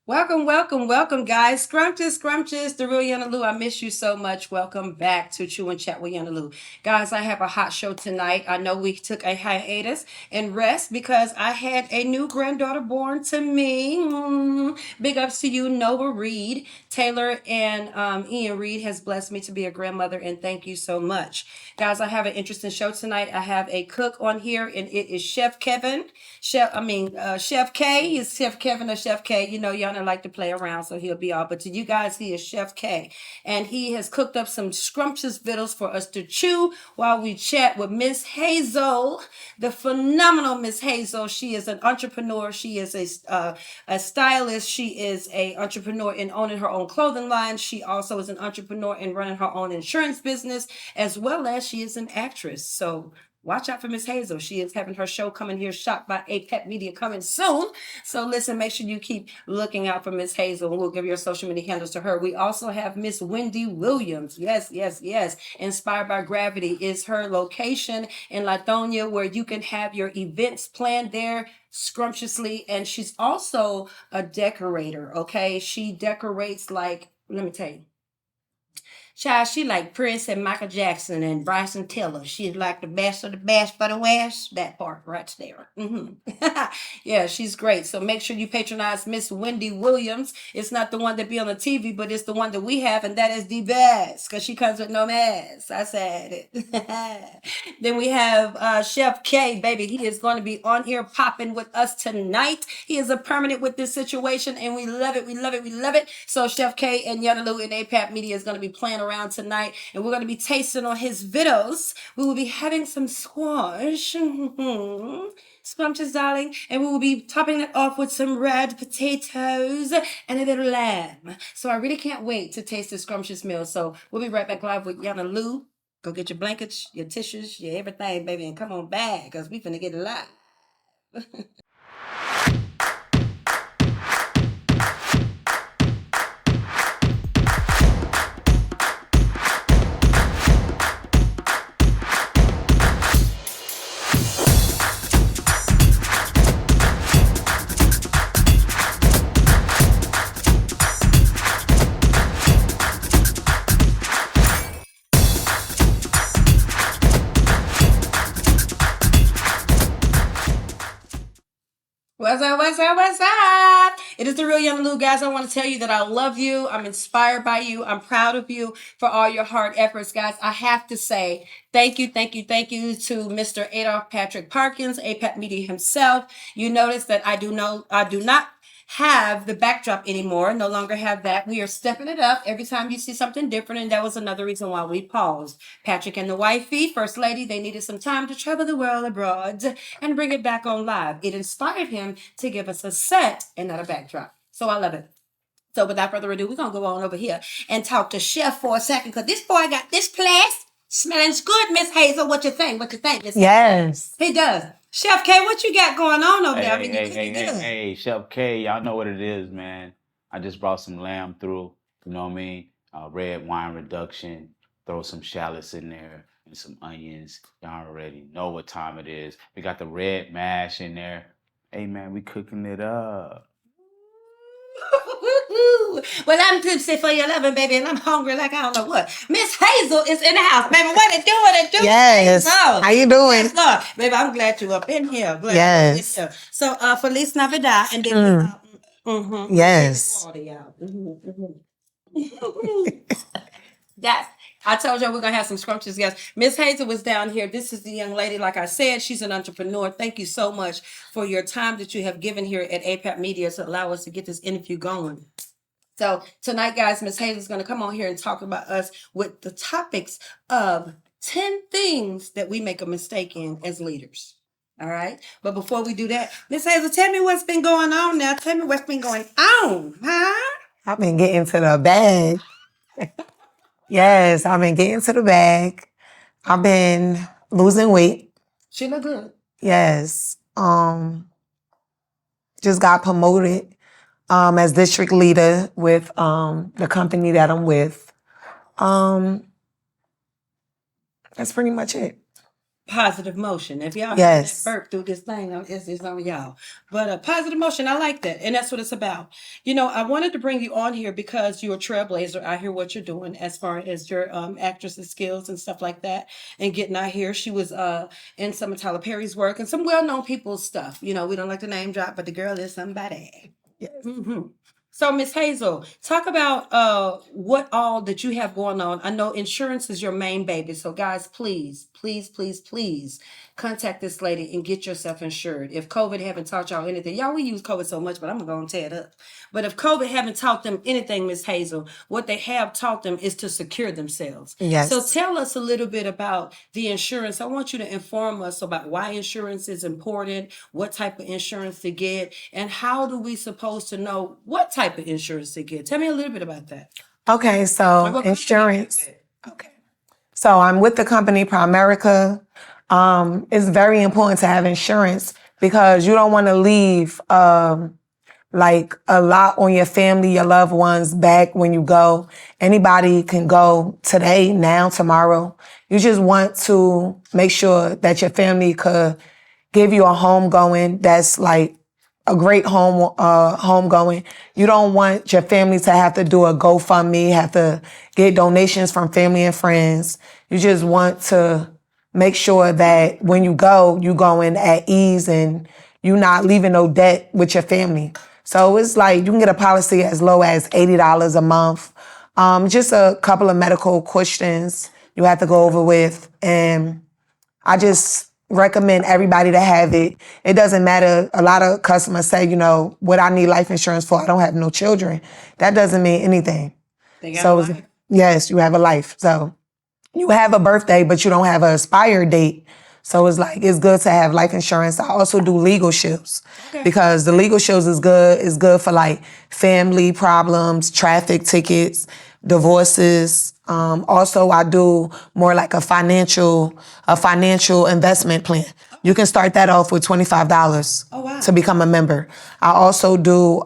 Welcome, guys. Scrumptious, the real Yana Lou. I miss you so much. Welcome back to Chew and Chat with Yana Lou. Guys, I have a hot show tonight. I know we took a hiatus and rest because I had a new granddaughter born to me. Big ups to you, Noah Reed. Taylor and Ian Reed has blessed me to be a grandmother, and thank you so much. Guys, I have an interesting show tonight. I have a cook on here, and it is Chef Kevin. Chef K is Chef Kevin or Chef K. You know, y'all don't like to play around, so he'll be all. But to you guys, he is Chef K. And he has cooked up some scrumptious victuals for us to chew while we chat with Mz.Hazel, the phenomenal Mz.Hazel. She is an entrepreneur. She is a stylist. She is a entrepreneur in owning her own clothing line. She also is an entrepreneur in running her own insurance business, as well as she is an actress. So watch out for Mz.Hazel. She is having her show coming here, shot by APEP Media, coming soon. So listen, make sure you keep looking out for Mz.Hazel. We'll give your social media handles to her. We also have Miss Wendy Williams. Yes. Inspired by Gravity is her location in Lithonia, where you can have your events planned there scrumptiously. And she's also a decorator, okay? She decorates like, let me tell you. Child, she like Prince and Michael Jackson and Bryson Tiller. She's like the best of the best for the West. That part right there. Yeah, she's great. So make sure you patronize Miss Wendy Williams. It's not the one that be on the TV, but it's the one that we have, and that is the best because she comes with no mess. I said it. Then we have Chef K, baby. He is going to be on here popping with us tonight. He is a permanent with this situation, and we love it. We love it. So Chef K and Yana Lou and APAP Media is going to be playing around tonight, and we're going to be tasting on his videos. We will be having some squash, scrumptious darling, and we will be topping it off with some red potatoes and a little lamb. So I really can't wait to taste this scrumptious meal. So we'll be right back live with Yana Lou. Go get your blankets, your tissues, your everything, baby, and come on back because we finna get it live. What's up? It is the real Young Lou, guys. I want to tell you that I love you. I'm inspired by you. I'm proud of you for all your hard efforts, guys. I have to say thank you to Mr. Adolph Patrick Parkins, APAP Media himself. You notice that I do not have the backdrop anymore. No longer have that. We are stepping it up every time you see something different, and that was another reason why we paused. Patrick and the wifey, First Lady, they needed some time to travel the world abroad and bring it back on live. It inspired him to give us a set and not a backdrop. So I love it. So without further ado, we're going to go on over here and talk to Chef for a second because this boy got this place smelling good, Mz.Hazel. What you think? Yes. He does. Chef K, what you got going on over there? Hey, Chef K, y'all know what it is, man. I just brought some lamb through, you know what I mean? Red wine reduction, throw some shallots in there and some onions. Y'all already know what time it is. We got the red mash in there. Hey, man, we cooking it up. Well, I'm tipsy for your loving, baby, and I'm hungry like I don't know what. Mz.Hazel is in the house, baby. What it do? Yes. How you doing? Yes, Lord. Baby, I'm glad you up in here. Yes. So, Feliz Navidad, and then Yes. That's. I told you we're gonna have some scrumptious guests. Mz.Hazel was down here. This is the young lady. Like I said, she's an entrepreneur. Thank you so much for your time that you have given here at APAP Media to allow us to get this interview going. So tonight, guys, Mz.Hazel is going to come on here and talk about us with the topics of 10 things that we make a mistake in as leaders. All right. But before we do that, Mz.Hazel, tell me what's been going on now. Tell me what's been going on, huh? I've been getting to the bag. Yes, I've been getting to the bag. I've been losing weight. She look good. Yes. Just got promoted as district leader with the company that I'm with. That's pretty much it. Positive motion. If y'all heard that Yes. burp through this thing, it's on y'all. But positive motion, I like that. And that's what it's about. You know, I wanted to bring you on here because you're a trailblazer. I hear what you're doing as far as your actress's skills and stuff like that. And getting out here. She was in some of Tyler Perry's work and some well-known people's stuff. You know, we don't like to name drop, but the girl is somebody. Yes. Mm-hmm. So, Miss Hazel, talk about what all that you have going on. I know insurance is your main baby. So, guys, please, please, please, please contact this lady and get yourself insured. If COVID haven't taught y'all anything, y'all, we use COVID so much, but I'm going to tear it up. But if COVID haven't taught them anything, Miss Hazel, what they have taught them is to secure themselves. Yes. So tell us a little bit about the insurance. I want you to inform us about why insurance is important, what type of insurance to get, and how do we supposed to know what type of insurance to get? Tell me a little bit about that. Okay, so Like, what insurance. company are you Okay. So I'm with the company Primerica. It's very important to have insurance because you don't want to leave like a lot on your family, your loved ones back when you go. Anybody can go today, now, tomorrow. You just want to make sure that your family could give you a home going that's like a great home going. You don't want your family to have to do a GoFundMe, have to get donations from family and friends. You just want to make sure that when you go, you going at ease and you're not leaving no debt with your family. So it's like you can get a policy as low as $80 a month. Just a couple of medical questions you have to go over with. And I just recommend everybody to have it. It doesn't matter. A lot of customers say, you know, what I need life insurance for, I don't have no children. That doesn't mean anything. They got a life. Yes, you have a life. So you have a birthday, but you don't have an expired date. So it's like, it's good to have life insurance. I also do legal shields because the legal shields is good. It's good for like family problems, traffic tickets, divorces. Also, I do more like a financial investment plan. You can start that off with $25 to become a member. I also do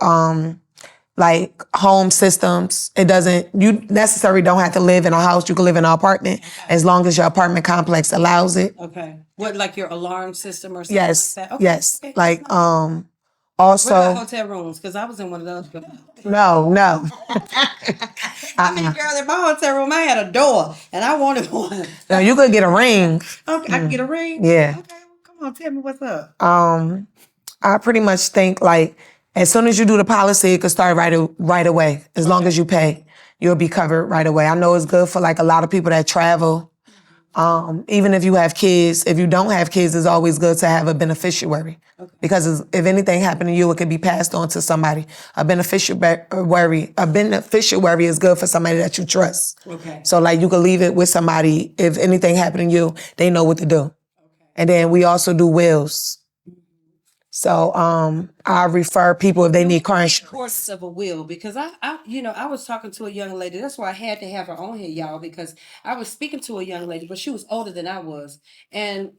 like home systems. You necessarily don't have to live in a house. You can live in an apartment as long as your apartment complex allows it. Okay. What, like your alarm system or something Yes, like that? Okay. yes. Okay. Like, What also, about hotel rooms? Because I was in one of those. no. I mean, girl, in my hotel room, I had a door, and I wanted one. No, you could get a ring. Okay, I can get a ring? Yeah. Okay, well, come on, tell me what's up. I pretty much think like as soon as you do the policy, it could start right away. As long as you pay, you'll be covered right away. I know it's good for like a lot of people that travel. Even if you have kids, if you don't have kids, it's always good to have a beneficiary. Because if anything happened to you, it can be passed on to somebody. A beneficiary is good for somebody that you trust. Okay. So like you could leave it with somebody. If anything happened to you, they know what to do. Okay. And then we also do wills. So I refer people if they need car insurance. The importance of a will, because I was talking to a young lady. That's why I had to have her on here, y'all, because I was speaking to a young lady, but she was older than I was. And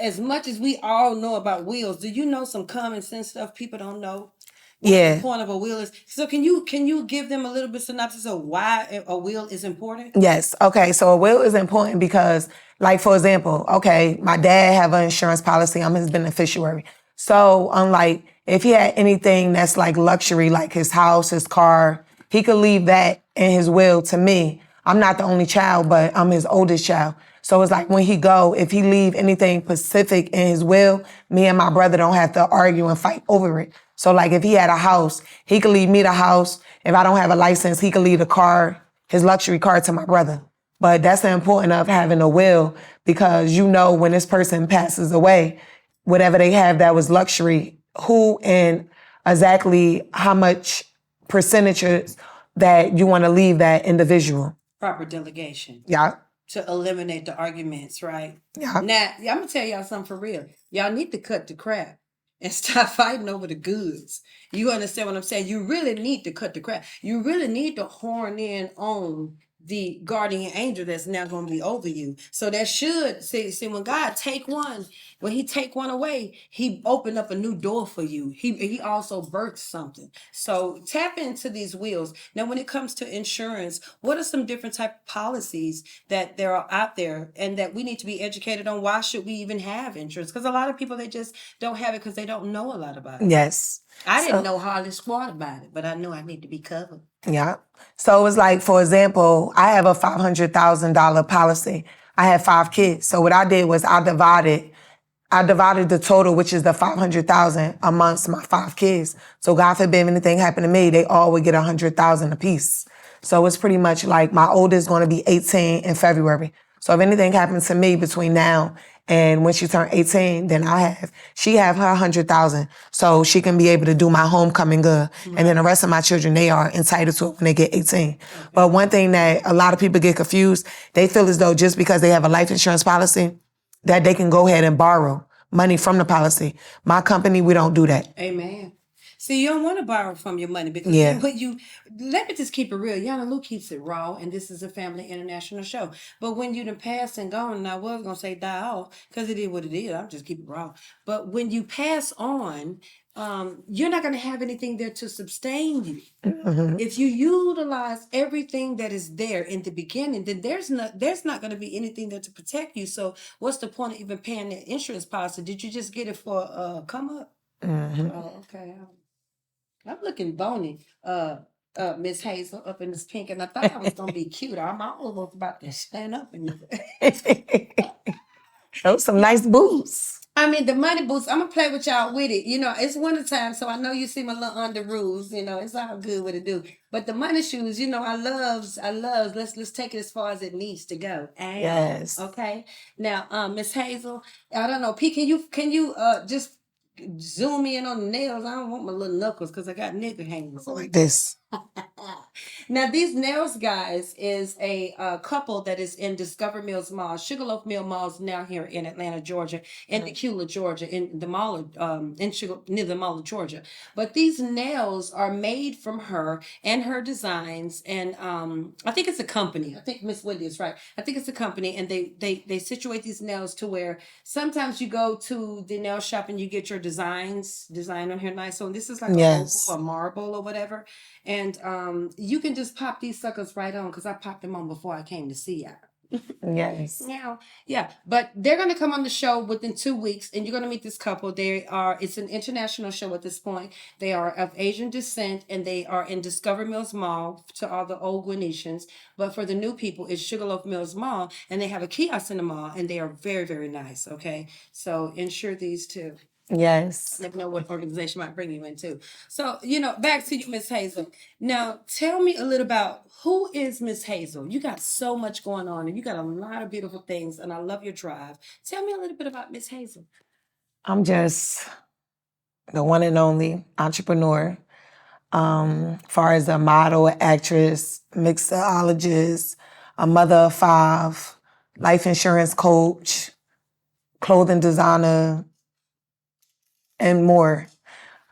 as much as we all know about wills, do you know some common sense stuff people don't know? What the point of a will is. So can you give them a little bit synopsis of why a will is important? Yes. Okay. So a will is important because, like, for example, okay, my dad have an insurance policy. I'm his beneficiary. So unlike if he had anything that's like luxury, like his house, his car, he could leave that in his will to me. I'm not the only child, but I'm his oldest child. So it's like when he go, if he leave anything specific in his will, me and my brother don't have to argue and fight over it. So like if he had a house, he could leave me the house. If I don't have a license, he could leave the car, his luxury car to my brother. But that's the importance of having a will because you know when this person passes away, whatever they have that was luxury, who and exactly how much percentages that you want to leave that individual. Proper delegation. Yeah. To eliminate the arguments, right? Yeah. Now, I'm going to tell y'all something for real. Y'all need to cut the crap and stop fighting over the goods. You understand what I'm saying? You really need to cut the crap. You really need to horn in on the guardian angel that's now going to be over you. So that should see when God when he take one away, he opened up a new door for you. He also birthed something. So tap into these wheels. Now, when it comes to insurance, what are some different type of policies that there are out there and that we need to be educated on? Why should we even have insurance? Because a lot of people, they just don't have it because they don't know a lot about it. Yes. I didn't know hardly squat about it, but I know I need to be covered. Yeah. So it's like, for example, I have a $500,000 policy. I have 5 kids. So what I did was I divided the total, which is the 500,000, amongst my 5 kids. So God forbid if anything happened to me, they all would get 100,000 apiece. So it's pretty much like my oldest is going to be 18 in February. So if anything happens to me between now and when she turned 18, then she have her 100,000, so she can be able to do my homecoming good. And then the rest of my children, they are entitled to it when they get 18. Okay. But one thing that a lot of people get confused, they feel as though just because they have a life insurance policy, that they can go ahead and borrow money from the policy. My company, we don't do that. Amen. See, you don't want to borrow from your money because let me just keep it real. Yana Lou keeps it raw, and this is a family international show. But when you done pass and gone, and I was going to say die off, because it is what it is, I'll just keep it raw. But when you pass on, you're not going to have anything there to sustain you. Mm-hmm. If you utilize everything that is there in the beginning, then there's not going to be anything there to protect you. So what's the point of even paying that insurance policy? Did you just get it for come up? Mm-hmm. Oh, okay. I'm looking bony, Mz.Hazel, up in this pink, and I thought I was gonna be cute. I'm almost about to stand up and those some nice boots. I mean, the money boots, I'm gonna play with y'all with it. You know, it's winter time, so I know you see my little under rules, you know, it's all good what it do. But the money shoes, you know, I loves, let's take it as far as it needs to go. Yes. Okay. Now, Mz.Hazel, I don't know, P, can you just zoom in on the nails? I don't want my little knuckles because I got nigger hangers like this. Now, these nails, guys, is a couple that is in Discover Mills Mall. Sugarloaf Mill Mall's now here in Atlanta, Georgia, in Decatur, Georgia, in the mall near the Mall of Georgia. But these nails are made from her and her designs, and I think it's a company. I think Miss Wendy is right. I think it's a company, and they situate these nails to where sometimes you go to the nail shop and you get your designs on here nice. So this is like a opal or marble or whatever. And you can just pop these suckers right on because I popped them on before I came to see y'all. Yes. Now, yeah, but they're going to come on the show within 2 weeks, and you're going to meet this couple. It's an international show at this point. They are of Asian descent, and they are in Discover Mills Mall to all the old Guanetians. But for the new people, it's Sugarloaf Mills Mall, and they have a kiosk in the mall, and they are very, very nice. Okay, so insure these too. Yes. Never know what organization might bring you into. So, you know, back to you, Mz.Hazel. Now, tell me a little about who is Mz.Hazel. You got so much going on, and you got a lot of beautiful things, and I love your drive. Tell me a little bit about Mz.Hazel. I'm just the one and only entrepreneur. Far as a model, actress, mixologist, a mother of 5, life insurance coach, clothing designer, and more.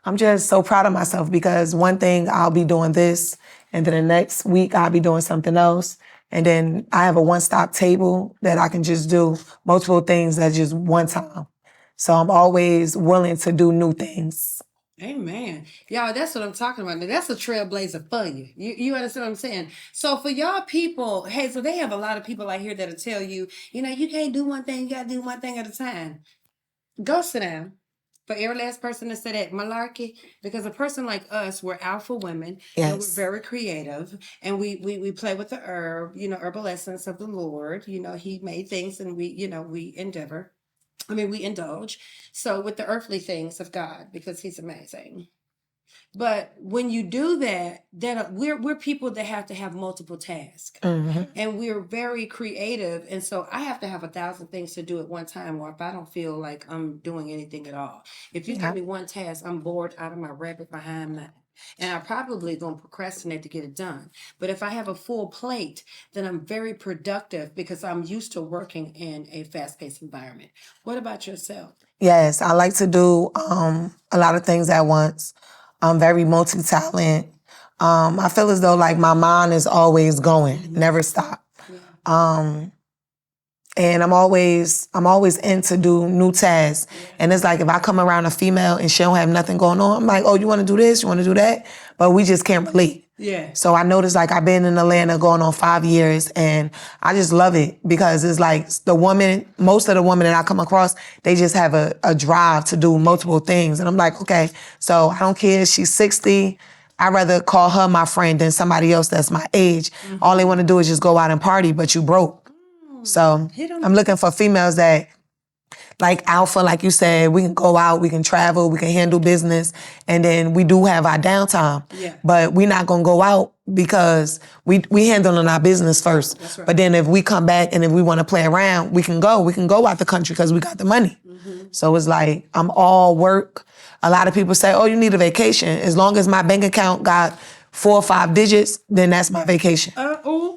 I'm just so proud of myself because one thing I'll be doing this, and then the next week I'll be doing something else. And then I have a one-stop table that I can just do multiple things at just one time. So I'm always willing to do new things. Amen. Y'all, that's what I'm talking about. Now, that's a trailblazer for you. You understand what I'm saying? So for y'all people, Hazel, they have a lot of people out here that'll tell you, you know, you can't do one thing, you gotta do one thing at a time. Go sit down. For every last person that said that malarkey, because a person like us, we're alpha women, and we're very creative, and we play with the herb, you know, herbal essence of the Lord. You know, He made things, and we indulge. So with the earthly things of God, because He's amazing. But when you do that, then we're people that have to have multiple tasks, and we're very creative. And so I have to have 1,000 things to do at one time, or if I don't feel like I'm doing anything at all. If you give me one task, I'm bored out of my rabbit behind mine. And I probably gonna procrastinate to get it done. But if I have a full plate, then I'm very productive because I'm used to working in a fast-paced environment. What about yourself? Yes, I like to do a lot of things at once. I'm very multi-talent. I feel as though like my mind is always going, never stop. And I'm always in to do new tasks. And it's like if I come around a female and she don't have nothing going on, I'm like, oh, you want to do this? You want to do that? But we just can't relate. Yeah. So I noticed like I've been in Atlanta going on 5 years, and I just love it because it's like most of the women that I come across, they just have a drive to do multiple things. And I'm like, okay, so I don't care if she's 60. I'd rather call her my friend than somebody else that's my age. All they want to do is just go out and party, but you broke. So I'm looking for females that, like alpha, like you said, we can go out, we can travel, we can handle business, and then we do have our downtime. Yeah. But we're not gonna go out because we handling our business first. That's right. But then if we come back and if we want to play around, we can go out the country because we got the money. So it's like I'm all work. A lot of people say, oh, you need a vacation. As long as my bank account got 4 or 5 digits, then that's my vacation.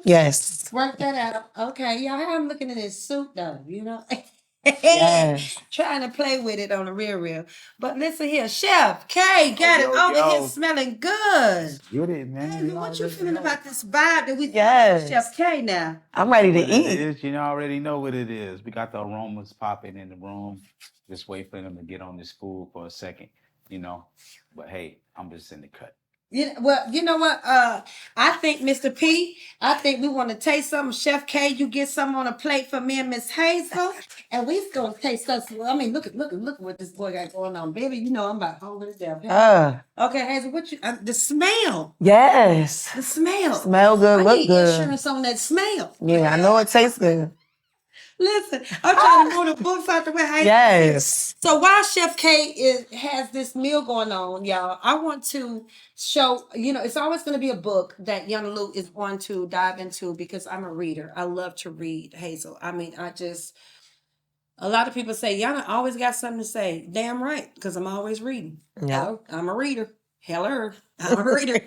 Yes. Work that out. Okay, y'all. I'm looking at this suit though. You know, Yes. trying to play with it on the real. But listen here, Chef K got it over here smelling good. Get it, man. Hey, what you feeling about this vibe that we Yes. Chef K now? I'm ready to What it eat. is, you already know what it is. We got the aromas popping in the room. Just wait for them to get on this food for a second, But hey, I'm just in the cut. Well, you know what? I think Mr. P, I think we want to taste something. Chef K, you get something on a plate for me and Mz.Hazel, and we's gonna taste us. I mean, look what this boy got going on, baby. You know I'm about hungry to death. Okay, Hazel, what you? The smell. Yes. The smell. Smell good, I look need good. insurance on that smell. Yeah, I know it tastes good. Listen, I'm trying to move the books out the way. Yes. So while Chef K has this meal going on, y'all, I want to show, it's always going to be a book that Yana Lou is going to dive into because I'm a reader. I love to read, Hazel. I mean, a lot of people say, Yana always got something to say. Damn right, because I'm always reading. Yeah. I'm a reader. Hello, I'm a reader.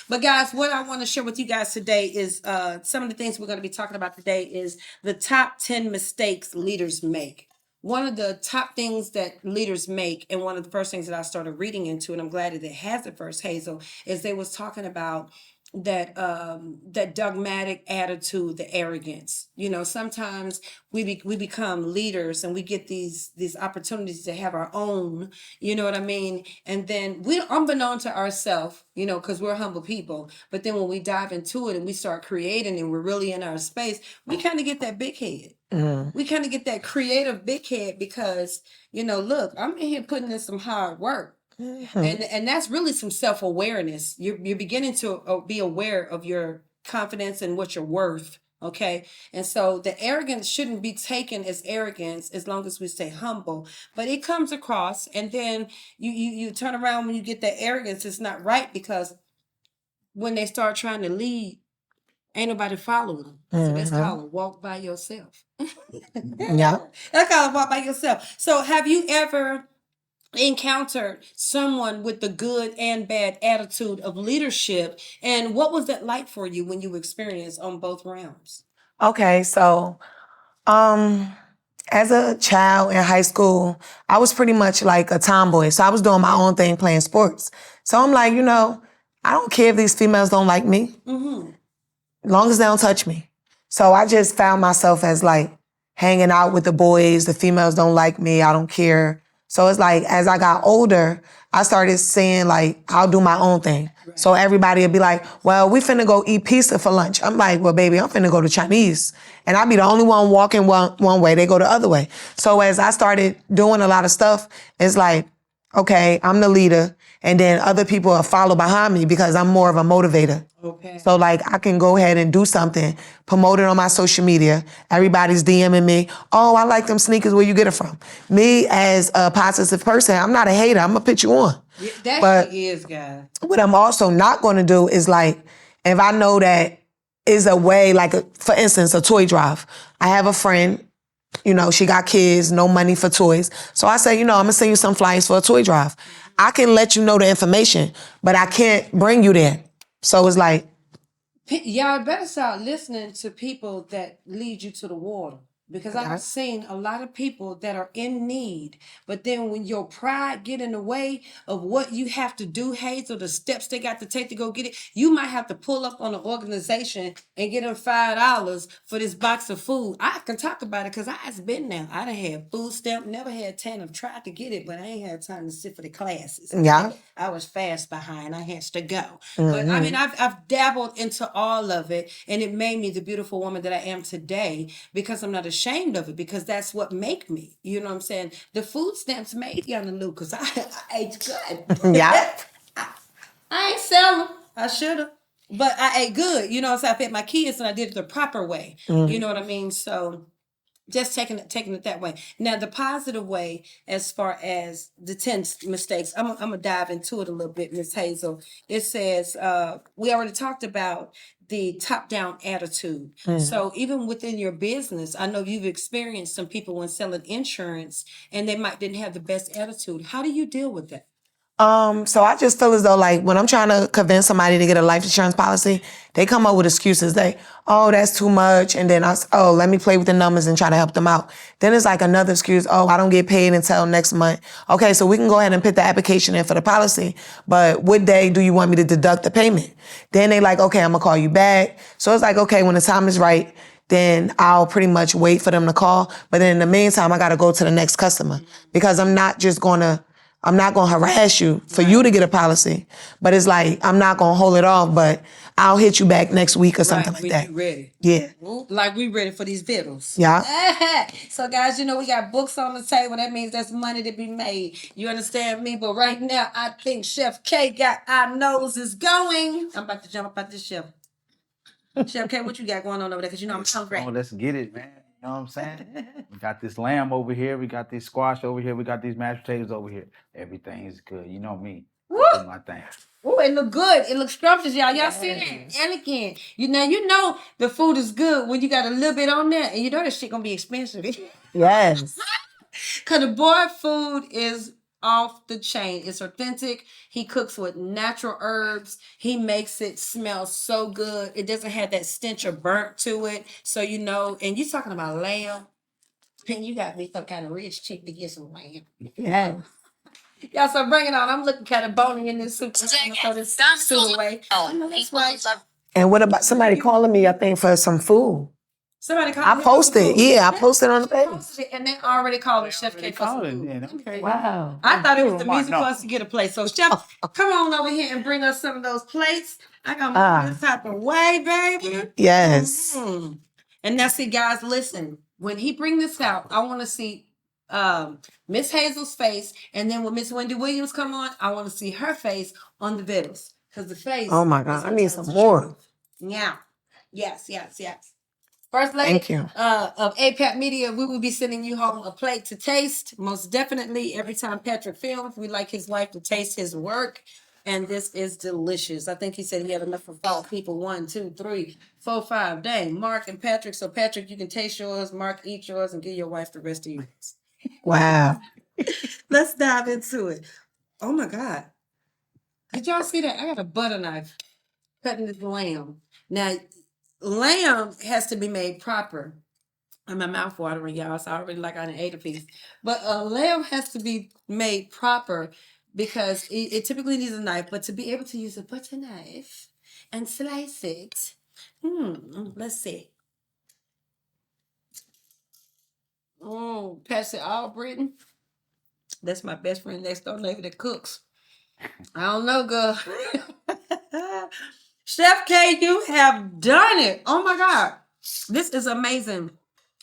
But guys, what I want to share with you guys today is some of the things we're going to be talking about today is the top 10 mistakes leaders make. One of the top things that leaders make, and one of the first things that I started reading into, and I'm glad that it has it first, Hazel, is they was talking about that dogmatic attitude, the arrogance. Sometimes we become leaders and we get these opportunities to have our own, you know what I mean? And then we unbeknown to ourselves, because we're humble people. But then when we dive into it and we start creating and we're really in our space, we kind of get that big head. We kind of get that creative big head because, look, I'm in here putting in some hard work. And that's really some self-awareness. You're beginning to be aware of your confidence and what you're worth. Okay. And so the arrogance shouldn't be taken as arrogance as long as we stay humble, but it comes across. And then you turn around when you get that arrogance, it's not right because when they start trying to lead, ain't nobody following them. So that's called a walk by yourself. Yeah. That's called a walk by yourself. So have you ever encountered someone with the good and bad attitude of leadership, and what was that like for you when you experienced on both realms? Okay, so as a child in high school, I was pretty much like a tomboy. So I was doing my own thing, playing sports. So I'm like, I don't care if these females don't like me, as long as they don't touch me. So I just found myself as like hanging out with the boys. The females don't like me. I don't care. So it's like, as I got older, I started saying like, I'll do my own thing. Right. So everybody would be like, well, we finna go eat pizza for lunch. I'm like, well, baby, I'm finna go to Chinese. And I'll be the only one walking one way. They go the other way. So as I started doing a lot of stuff, it's like, okay, I'm the leader. And then other people will follow behind me because I'm more of a motivator. Okay. So like I can go ahead and do something, promote it on my social media. Everybody's DMing me. Oh, I like them sneakers. Where you get it from? Me as a positive person, I'm not a hater. I'm gonna put you on. Yeah, that she is, guys. What I'm also not gonna do is like, if I know that is a way, like for instance, a toy drive. I have a friend, she got kids, no money for toys. So I say, I'm gonna send you some flyers for a toy drive. I can let you know the information, but I can't bring you there. So it's like, y'all better start listening to people that lead you to the water. Because I've seen a lot of people that are in need, but then when your pride get in the way of what you have to do, Hazel, the steps they got to take to go get it, you might have to pull up on an organization and get them $5 for this box of food. I can talk about it because I've been there. I done had food stamp, never had TANF, tried to get it, but I ain't had time to sit for the classes. Yeah. I was fast behind. I had to go. But I mean, I've dabbled into all of it, and it made me the beautiful woman that I am today because I'm not ashamed of it, because that's what make me. You know what I'm saying? The food stamps made Yana Lou because I ate good. Yeah. I ain't sell them. I should have. But I ate good. You know, so I fed my kids and I did it the proper way. You know what I mean? So just taking it that way. Now the positive way, as far as the 10 mistakes, I'm gonna dive into it a little bit, Miss Hazel. It says we already talked about the top-down attitude. So even within your business, I know you've experienced some people when selling insurance and they didn't have the best attitude. How do you deal with that? So I just feel as though, like, when I'm trying to convince somebody to get a life insurance policy, they come up with excuses. Oh, that's too much. And then let me play with the numbers and try to help them out. Then it's like another excuse. Oh, I don't get paid until next month. Okay, so we can go ahead and put the application in for the policy, but what day do you want me to deduct the payment? Then they like, okay, I'm gonna call you back. So it's like, okay, when the time is right, then I'll pretty much wait for them to call. But then in the meantime, I gotta go to the next customer because I'm not gonna harass you for you to get a policy, but it's like, I'm not gonna hold it off, but I'll hit you back next week or something like that. You ready? Yeah. Like we ready for these vittles. Yeah. So guys, you know, we got books on the table. That means there's money to be made. You understand me? But right now, I think Chef K got our noses going. I'm about to jump up out this chef. Chef K, what you got going on over there? Because you know I'm hungry. Oh, let's get it, man. You know what I'm saying? We got this lamb over here. We got this squash over here. We got these mashed potatoes over here. Everything is good. You know me. Woo! I do my thing. Oh, it look good. It looks scrumptious, y'all. Y'all see that? Elegant. You know the food is good when you got a little bit on there, and you know that shit gonna be expensive. Yes. Cause the boy food is off the chain. It's authentic. He cooks with natural herbs. He makes it smell so good. It doesn't have that stench or burnt to it. So you know, and you talking about lamb, and you got me some kind of rich chick to get some lamb. Yes. Y'all, so bring it on. I'm looking kind of bony in this soup. I'm gonna throw this soup away. I know that's right. And what about somebody calling me, I think, for some food? Somebody called I me posted. for food. Yeah, I posted on the page. Posted it, and they already called Chef K for some food. Okay. Wow. I thought it was the music no. for us to get a plate. So Chef, come on over here and bring us some of those plates. I got move this out the way, baby. Yes. And now see, guys, listen. When he bring this out, I want to see Miss Hazel's face, and then when Miss Wendy Williams come on, I want to see her face on the videos. Because the face. Oh my God, I need some more. Yeah. Yes. First lady Thank you. Of APAP Media, we will be sending you home a plate to taste. Most definitely, every time Patrick films, we like his wife to taste his work. And this is delicious. I think he said he had enough for 5 people. 1, 2, 3, 4, 5. Dang, Mark and Patrick. So Patrick, you can taste yours. Mark, eat yours, and give your wife the rest of yours. Wow. Let's dive into it. Oh my God. Did y'all see that? I got a butter knife cutting this lamb. Now, lamb has to be made proper. And my mouth watering, y'all. So I already like I ate a piece. But a lamb has to be made proper because it typically needs a knife. But to be able to use a butter knife and slice it, let's see. Patsy Albritton. That's my best friend next door neighbor that cooks. I don't know, girl. Chef K, you have done it. Oh my God. This is amazing.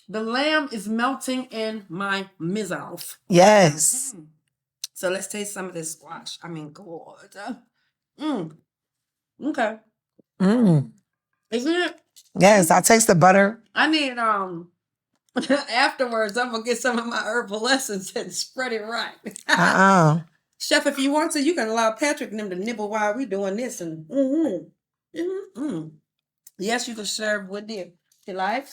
The lamb is melting in my mouth. Yes. So let's taste some of this squash. I mean, God. Okay. Isn't it? Yes, I taste the butter. I need afterwards I'm gonna get some of my herbal essence and spread it right. Chef, if you want to, you can allow Patrick and them to nibble while we're doing this. And yes, you can serve with it if you like.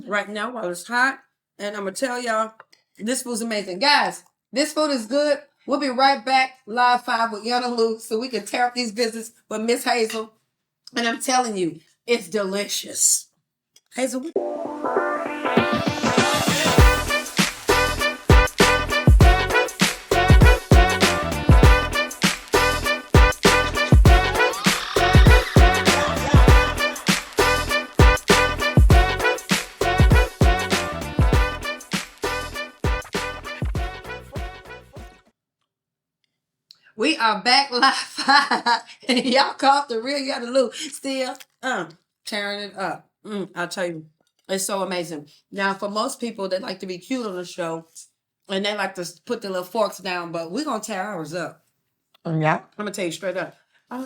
Right now while it's hot. And I'm gonna tell y'all, this food's amazing. Guys, this food is good. We'll be right back live 5 with Yana Lou so we can tear up these business with Miss Hazel. And I'm telling you, it's delicious. Hazel, are back live. And y'all caught the real Yana Lou. Still tearing it up. I'll tell you. It's so amazing. Now, for most people that like to be cute on the show, and they like to put their little forks down, but we're going to tear ours up. Yeah. I'm going to tell you straight up.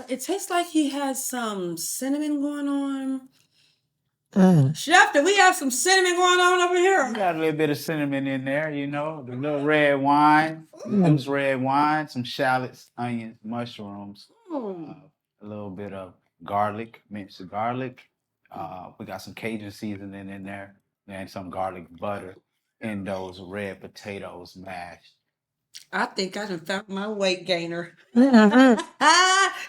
It tastes like he has some cinnamon going on. Chef, do we have some cinnamon going on over here? We got a little bit of cinnamon in there, you know, the little red wine, loose red wine, some shallots, onions, mushrooms, a little bit of garlic, minced garlic. We got some Cajun seasoning in there and some garlic butter in those red potatoes mashed. I think I done found my weight gainer. Mm-hmm.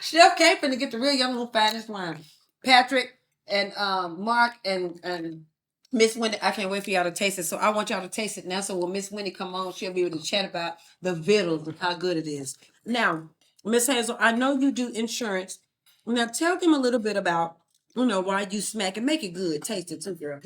Chef K finna get the real Young Little finest wine. Patrick and Mark and Miss Wendy, I can't wait for y'all to taste it. So I want y'all to taste it now. So when Miss Wendy come on, she'll be able to chat about the vittles and how good it is. Now, Mz.Hazel, I know you do insurance. Now tell them a little bit about, why you smack it. Make it good. Taste it too, girl.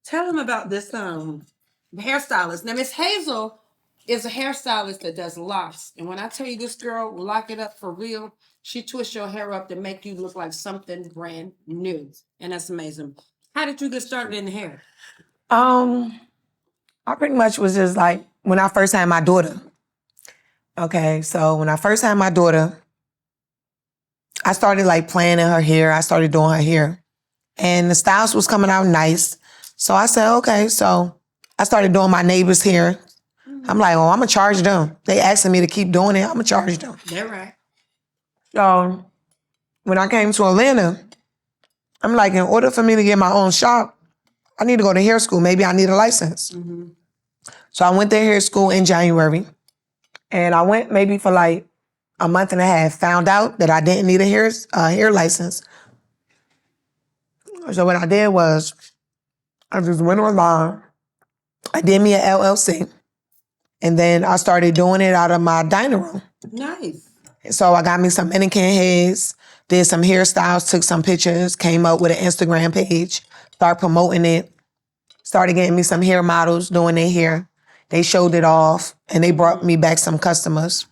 Tell them about this hairstylist. Now, Mz.Hazel is a hairstylist that does locks. And when I tell you this girl will lock it up for real, she twists your hair up to make you look like something brand new. And that's amazing. How did you get started in the hair? I pretty much was just like when I first had my daughter. Okay, so when I first had my daughter, I started like planning her hair. I started doing her hair. And the styles was coming out nice. So I said, okay. So I started doing my neighbor's hair. I'm like, I'm going to charge them. They asking me to keep doing it. I'm going to charge them. They're right. So when I came to Atlanta, I'm like, in order for me to get my own shop, I need to go to hair school. Maybe I need a license. So I went to hair school in January. And I went maybe for like a month and a half, found out that I didn't need a hair license. So what I did was, I just went online. I did me an LLC. And then I started doing it out of my dining room. Nice. So I got me some mannequin heads, did some hairstyles, took some pictures, came up with an Instagram page, started promoting it, started getting me some hair models doing their hair. They showed it off, and they brought me back some customers.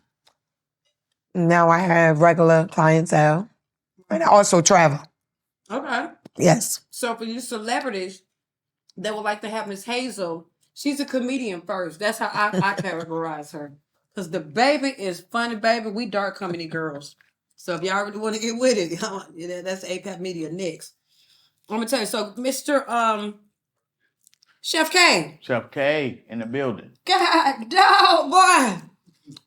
Now I have regular clientele, and I also travel. Okay. Yes. So for you celebrities that would like to have Mz.Hazel, she's a comedian first. That's how I categorize her. Because the baby is funny, baby. We dark comedy girls. So if y'all really want to get with it, that's APAP Media next. I'm going to tell you. So Mr. Chef K. Chef K in the building. God, dog, boy.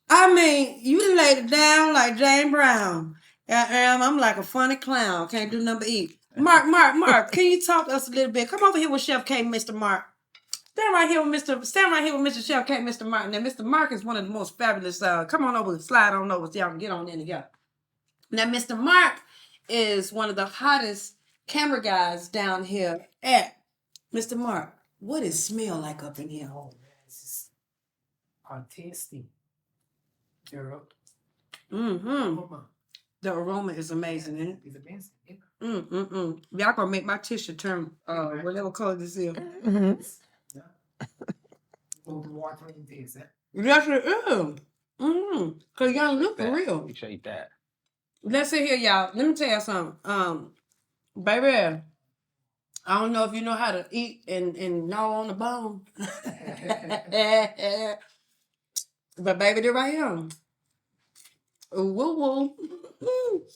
I mean, you laid it down like Jane Brown. I'm like a funny clown. Can't do nothing but eat. Mark, can you talk to us a little bit? Come over here with Chef K, Mr. Mark. Stand right here with Mr. Chef K, Mr. Mark. Now, Mr. Mark is one of the most fabulous. Come on over, slide on over so y'all can get on in together. Now, Mr. Mark is one of the hottest camera guys down here at Mr. Mark. What does it smell like up in here? Oh, man, it's just tasty. Girl. The aroma is amazing, isn't it? It's amazing. Y'all gonna make my tissue turn whatever color this is. Water in this. Yes, it is. Cause y'all look for real. You shake that. Let's sit here, y'all. Let me tell you something. Baby, I don't know if you know how to eat and gnaw on the bone. But baby, they're right here. Ooh, woo, woo.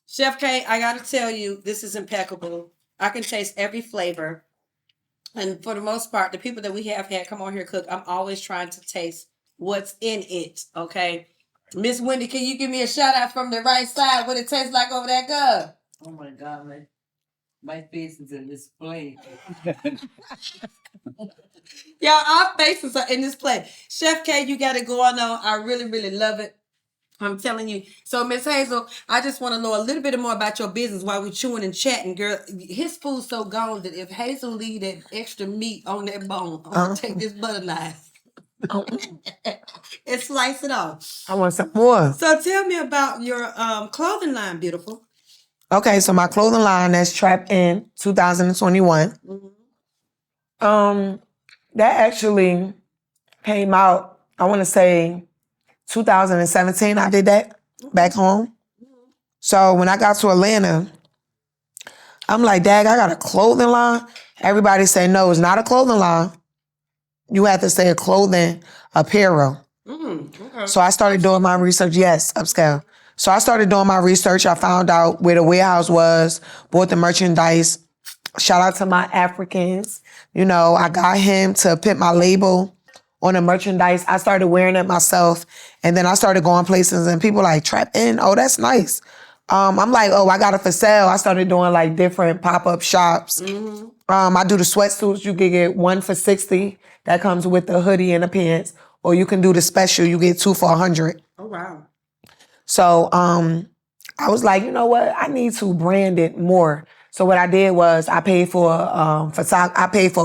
Chef K, I gotta tell you, this is impeccable. I can taste every flavor. And for the most part, the people that we have had come on here cook, I'm always trying to taste what's in it, okay? Miss Wendy, can you give me a shout out from the right side what it tastes like over that good? Oh my God, my face is in this plate. Y'all, our faces are in this plate. Chef K, you got it going on. I really, really love it. I'm telling you. So, Mz.Hazel, I just want to know a little bit more about your business while we're chewing and chatting, girl. His food's so gone that if Hazel leave that extra meat on that bone, I'm going to take this butter knife and slice it off. I want some more. So, tell me about your clothing line, beautiful. Okay, so my clothing line that's Trap in 2021. That actually came out, I want to say 2017 I did that. back home. So when I got to Atlanta, I'm like, Dad, I got a clothing line. Everybody say, no, it's not a clothing line. You have to say a clothing apparel. Okay. So I started doing my research. Yes, upscale. So I started doing my research. I found out where the warehouse was, bought the merchandise. Shout out to my Africans. You know, I got him to put my label on the merchandise. I started wearing it myself. And then I started going places and people like, trap in, oh, that's nice. I'm like, oh, I got it for sale. I started doing like different pop-up shops. I do the sweatsuits. You can get one for $60. That comes with the hoodie and the pants. Or you can do the special. You get 2 for $100. Oh, wow. So I was like, you know what? I need to brand it more. So what I did was I paid for a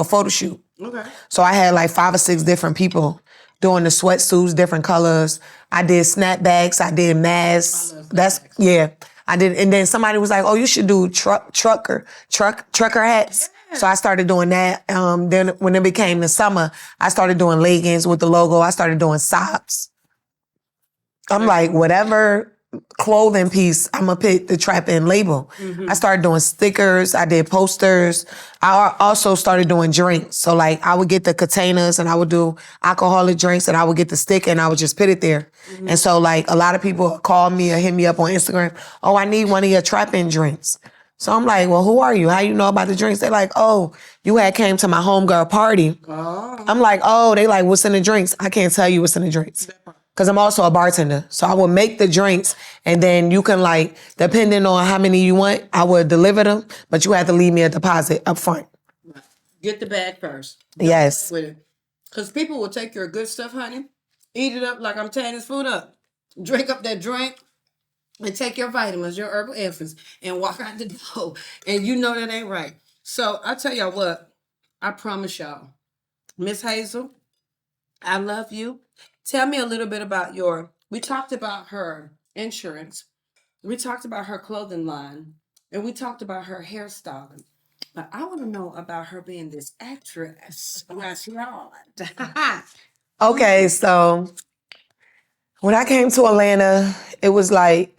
photo shoot. Okay. So I had like 5 or 6 different people doing the sweatsuits, different colors. I did snapbacks. I did masks. I did. And then somebody was like, oh, you should do trucker hats. Yeah. So I started doing that. Then when it became the summer, I started doing leggings with the logo. I started doing socks. I'm like, whatever clothing piece, I'm gonna pick the Trap In label. I started doing stickers, I did posters. I also started doing drinks. So like I would get the containers and I would do alcoholic drinks and I would get the sticker and I would just put it there. And so like a lot of people call me or hit me up on Instagram, oh, I need one of your Trap In drinks. So I'm like, well, who are you? How you know about the drinks? They're like, oh, you had came to my homegirl party. Oh. I'm like, oh, they like, what's in the drinks? I can't tell you what's in the drinks. Because I'm also a bartender. So I will make the drinks and then you can like, depending on how many you want, I would deliver them, but you have to leave me a deposit up front. Get the bag first. Yes. Because people will take your good stuff, honey, eat it up like I'm tearing this food up, drink up that drink, and take your vitamins, your herbal essence, and walk out the door. And you know that ain't right. So I tell y'all what, I promise y'all, Mz.Hazel, I love you. Tell me a little bit about we talked about her insurance, we talked about her clothing line, and we talked about her hairstyling. But I want to know about her being this actress. Yes, Lord. Okay, so when I came to Atlanta, it was like,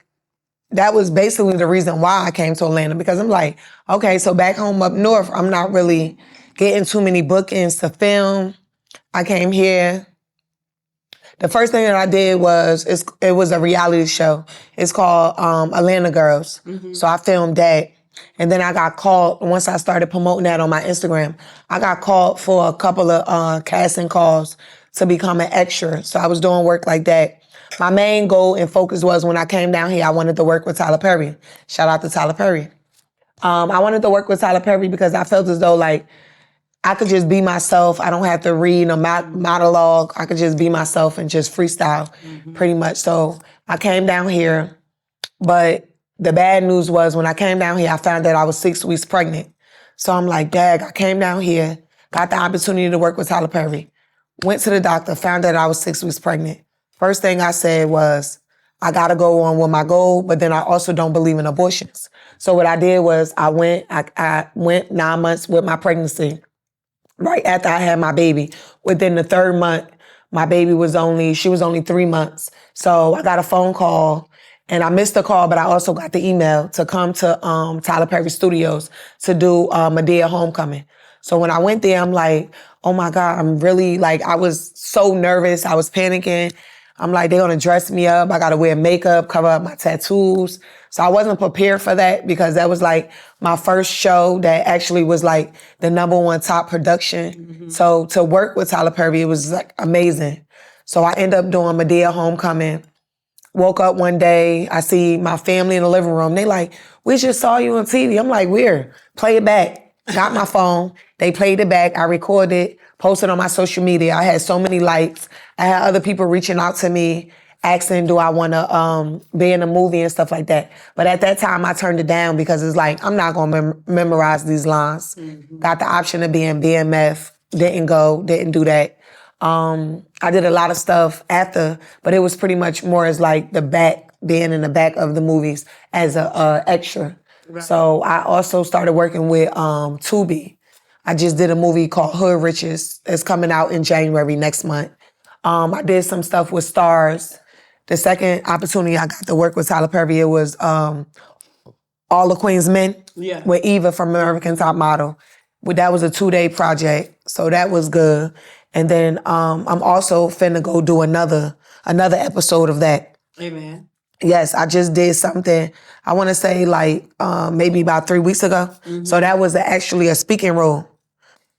that was basically the reason why I came to Atlanta because I'm like, okay, so back home up north, I'm not really getting too many bookings to film. I came here. The first thing that I did was, it was a reality show. It's called Atlanta Girls. So I filmed that. And then I got called, once I started promoting that on my Instagram, I got called for a couple of casting calls to become an extra. So I was doing work like that. My main goal and focus was when I came down here, I wanted to work with Tyler Perry. Shout out to Tyler Perry. I wanted to work with Tyler Perry because I felt as though like, I could just be myself. I don't have to read a monologue. I could just be myself and just freestyle pretty much. So I came down here, but the bad news was when I came down here, I found that I was 6 weeks pregnant. So I'm like, Dag, I came down here, got the opportunity to work with Tyler Perry, went to the doctor, found that I was 6 weeks pregnant. First thing I said was, I gotta go on with my goal, but then I also don't believe in abortions. So what I did was I went 9 months with my pregnancy. Right after I had my baby, within the 3rd month, my baby was only 3 months. So I got a phone call and I missed the call, but I also got the email to come to Tyler Perry Studios to do Medea Homecoming. So when I went there, I'm like, oh my God, I'm really like, I was so nervous. I was panicking. I'm like, they're gonna dress me up. I gotta wear makeup, cover up my tattoos. So I wasn't prepared for that because that was like my first show that actually was like the #1 top production. So to work with Tyler Perry, it was like amazing. So I ended up doing Medea Homecoming. Woke up one day, I see my family in the living room. They like, we just saw you on TV. I'm like, where? Play it back. Got my phone. They played it back. I recorded, posted on my social media. I had so many likes. I had other people reaching out to me, asking, do I want to be in a movie and stuff like that. But at that time, I turned it down because it's like, I'm not going to memorize these lines. Got the option of being BMF. Didn't do that. I did a lot of stuff after, but it was pretty much more as like being in the back of the movies as a extra. Right. So I also started working with Tubi. I just did a movie called Hood Riches. It's coming out in January next month. I did some stuff with Stars. The second opportunity I got to work with Tyler Perry, it was All the Queen's Men Yeah. with Eva from American Top Model. That was a 2-day project, so that was good. And then I'm also finna go do another episode of that. Amen. Yes, I just did something, I want to say like maybe about 3 weeks ago. So that was actually a speaking role.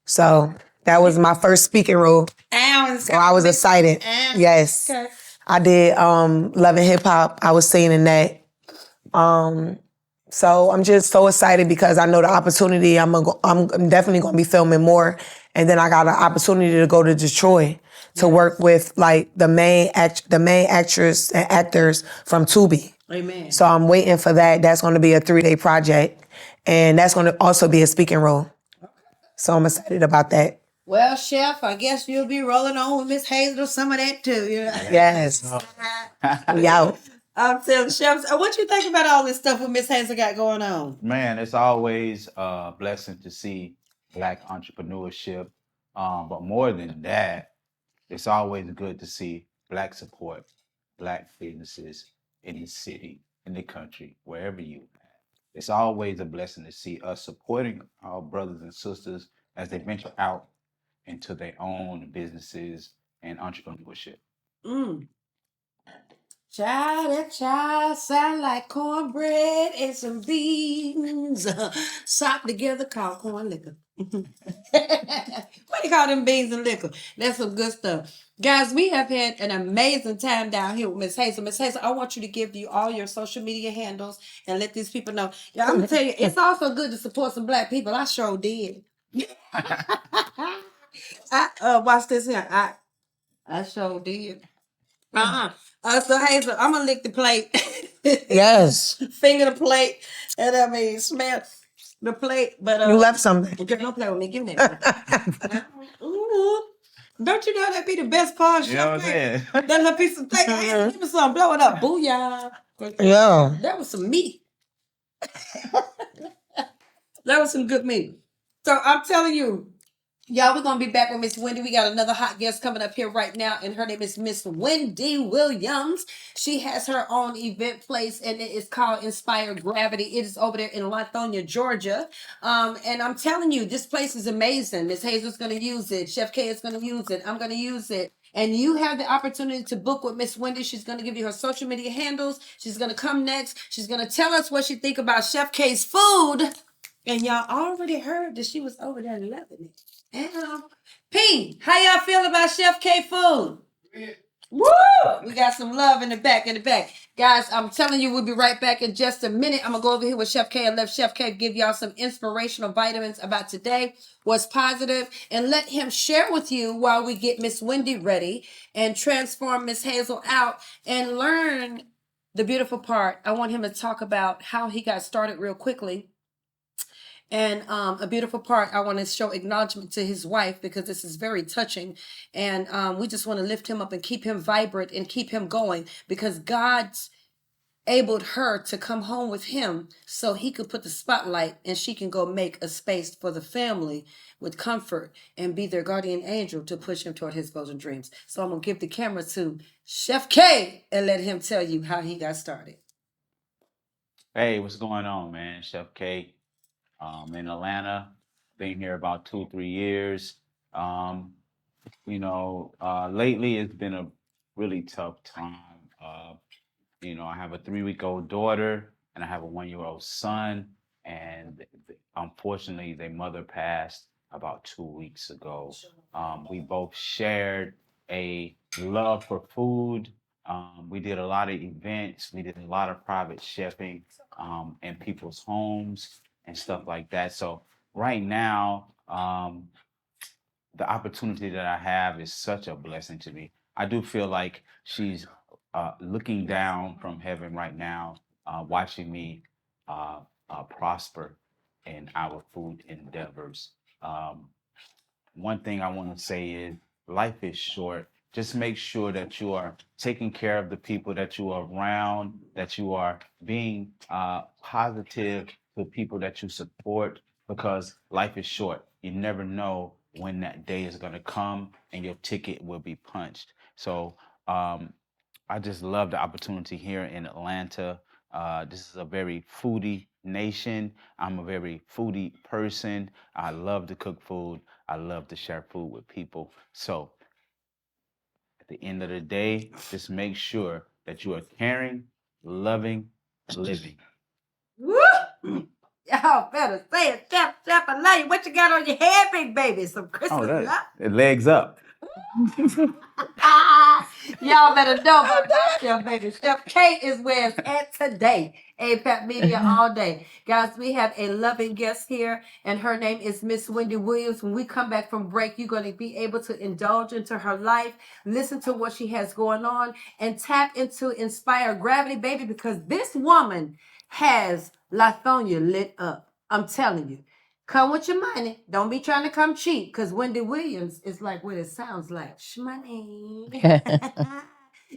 So that was my first speaking role. So I was excited. Yes. Okay. I did Love and Hip Hop. I was singing in that. So I'm just so excited because I know the opportunity. I'm definitely going to be filming more. And then I got an opportunity to go to Detroit to work with like the main actress and actors from Tubi. Amen. So I'm waiting for that. That's going to be a 3-day project. And that's going to also be a speaking role. So I'm excited about that. Well, Chef, I guess you'll be rolling on with Mz.Hazel or some of that too. You know? Yes. We out. I'm telling Chef, what you think about all this stuff with Mz.Hazel got going on? Man, it's always a blessing to see Black entrepreneurship. But more than that, it's always good to see Black support, Black businesses in the city, in the country, wherever you at. It's always a blessing to see us supporting our brothers and sisters as they venture out into their own businesses and entrepreneurship. Child, that child sound like cornbread and some beans sopped together called corn liquor. What do you call them beans and liquor? That's some good stuff. Guys, we have had an amazing time down here with Mz.Hazel. Mz.Hazel, I want you to give you all your social media handles and let these people know. Yeah, I'm gonna tell you, it's also good to support some Black people. I sure did. I watch this here. I sure did. So Hazel, I'm gonna lick the plate. Yes. Finger the plate, and I mean smell the plate. But You left something. girl, don't play with me. Give me that. Ooh. Don't you know that be the best part? You know what I'm saying? That little piece of steak. Hey, give me some. Blow it up. Booyah. Yeah. That was some meat. That was some good meat. So I'm telling you, y'all, we're gonna be back with Miss Wendy. We got another hot guest coming up here right now, and her name is Miss Wendy Williams. She has her own event place, and it is called Inspire Gravity. It is over there in Lithonia, Georgia. And I'm telling you, this place is amazing. Miss Hazel's gonna use it. Chef K is gonna use it. I'm gonna use it. And you have the opportunity to book with Miss Wendy. She's going to give you her social media handles. She's going to come next. She's going to tell us what she think about Chef K's food. And y'all already heard that she was over there loving it. And P, how y'all feel about Chef K food? Woo! We got some love in the back, Guys, I'm telling you, we'll be right back in just a minute. I'm going to go over here with Chef K and let Chef K give y'all some inspirational vitamins about today, what's positive, and let him share with you while we get Miss Wendy ready and transform Mz.Hazel out and learn the beautiful part. I want him to talk about how he got started real quickly. And a beautiful part, I want to show acknowledgement to his wife because this is very touching. And we just want to lift him up and keep him vibrant and keep him going because God's enabled her to come home with him so he could put the spotlight and she can go make a space for the family with comfort and be their guardian angel to push him toward his goals and dreams. So I'm going to give the camera to Chef K and let him tell you how he got started. Hey, what's going on, man? Chef K. In Atlanta, been here about 2-3 years. Lately it's been a really tough time. I have a 3-week-old daughter and I have a 1-year-old son, and unfortunately, their mother passed about 2 weeks ago. We both shared a love for food. We did a lot of events. We did a lot of private chefing in people's homes and stuff like that. So right now, the opportunity that I have is such a blessing to me. I do feel like she's looking down from heaven right now, watching me prosper in our food endeavors. One thing I want to say is life is short. Just make sure that you are taking care of the people that you are around, that you are being positive to people that you support, because life is short. You never know when that day is going to come and your ticket will be punched. So I just love the opportunity here in Atlanta. This is a very foodie nation. I'm a very foodie person. I love to cook food. I love to share food with people. So at the end of the day, just make sure that you are caring, loving, living. Woo! Y'all better say it, Chef. I love you. What you got on your head, big baby? Some Christmas love? Legs up. Y'all better know about that, Chef, baby. Chef K is where it's at today. APAP Media all day. Guys, we have a loving guest here, and her name is Miss Wendy Williams. When we come back from break, you're going to be able to indulge into her life, listen to what she has going on, and tap into Inspire Gravity, baby, because this woman has Lithonia lit up. I'm telling you. Come with your money. Don't be trying to come cheap, because Wendy Williams is like what it sounds like. Shmoney.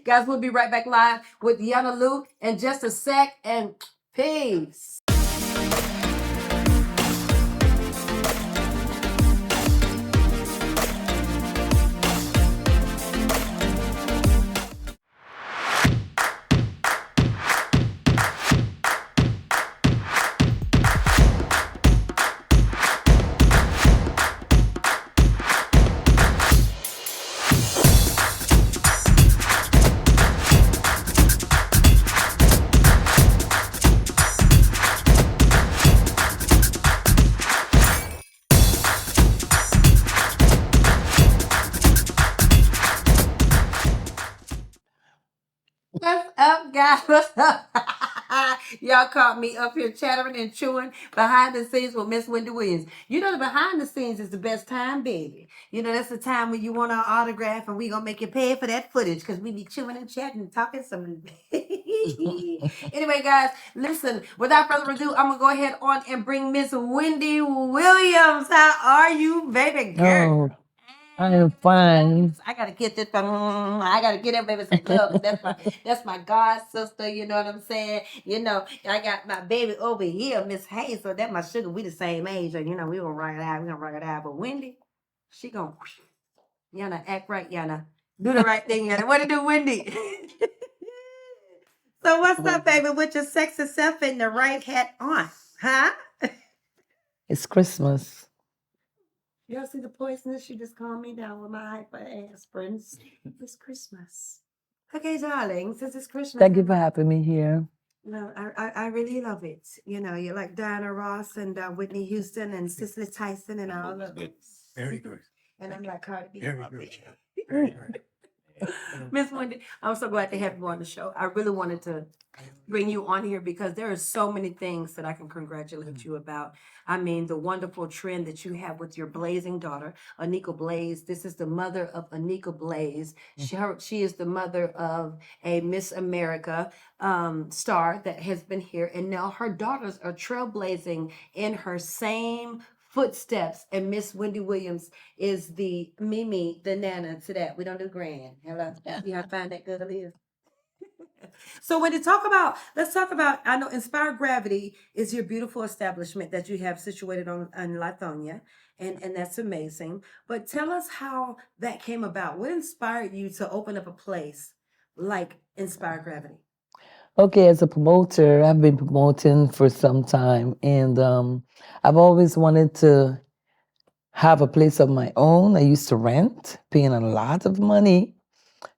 Guys, we'll be right back live with YANA Lou in just a sec, and peace. What's up, guys? What's up? Y'all caught me up here chattering and chewing behind the scenes with Miss Wendy Williams. You know, the behind the scenes is the best time, baby. You know, that's the time when you want our autograph and we gonna make you pay for that footage because we be chewing and chatting and talking some. Anyway, guys, listen, without further ado, I'm gonna go ahead on and bring Miss Wendy Williams. How are you, baby girl? Oh, I am fine. I gotta get this. I gotta get that baby some love. That's my god sister. You know what I'm saying? You know, I got my baby over here, Mz.Hazel. That's my sugar. We the same age, and you know we gonna rock it out. We gonna rock it out. But Wendy, she gonna Yana act right. Yana do the right thing. Yana, what to do, Wendy? So what's up, baby? With your sexy self and the right hat on, huh? It's Christmas. Y'all see the poisonous? She just calmed me down with my hyper aspirins. It's Christmas. Okay, darling, since it's Christmas. Thank you for having me here. No, I really love it. You know, you're like Diana Ross and Whitney Houston and Cicely Tyson and all of it. Very good. And I'm like Cardi B. Very good. Very good. Miss Wendy, I'm so glad to have you on the show. I really wanted to bring you on here because there are so many things that I can congratulate you about. I mean, the wonderful trend that you have with your blazing daughter, Anika Blaze. This is the mother of Anika Blaze. She is the mother of a Miss America star that has been here. And now her daughters are trailblazing in her same footsteps. And Miss Wendy Williams is the Mimi, the Nana to that. We don't do grand. Hello. You have to find that girl is. So let's talk about, I know Inspire Gravity is your beautiful establishment that you have situated on Lithonia, and that's amazing. But tell us how that came about. What inspired you to open up a place like Inspire Gravity? Okay, as a promoter, I've been promoting for some time, and I've always wanted to have a place of my own. I used to rent, paying a lot of money.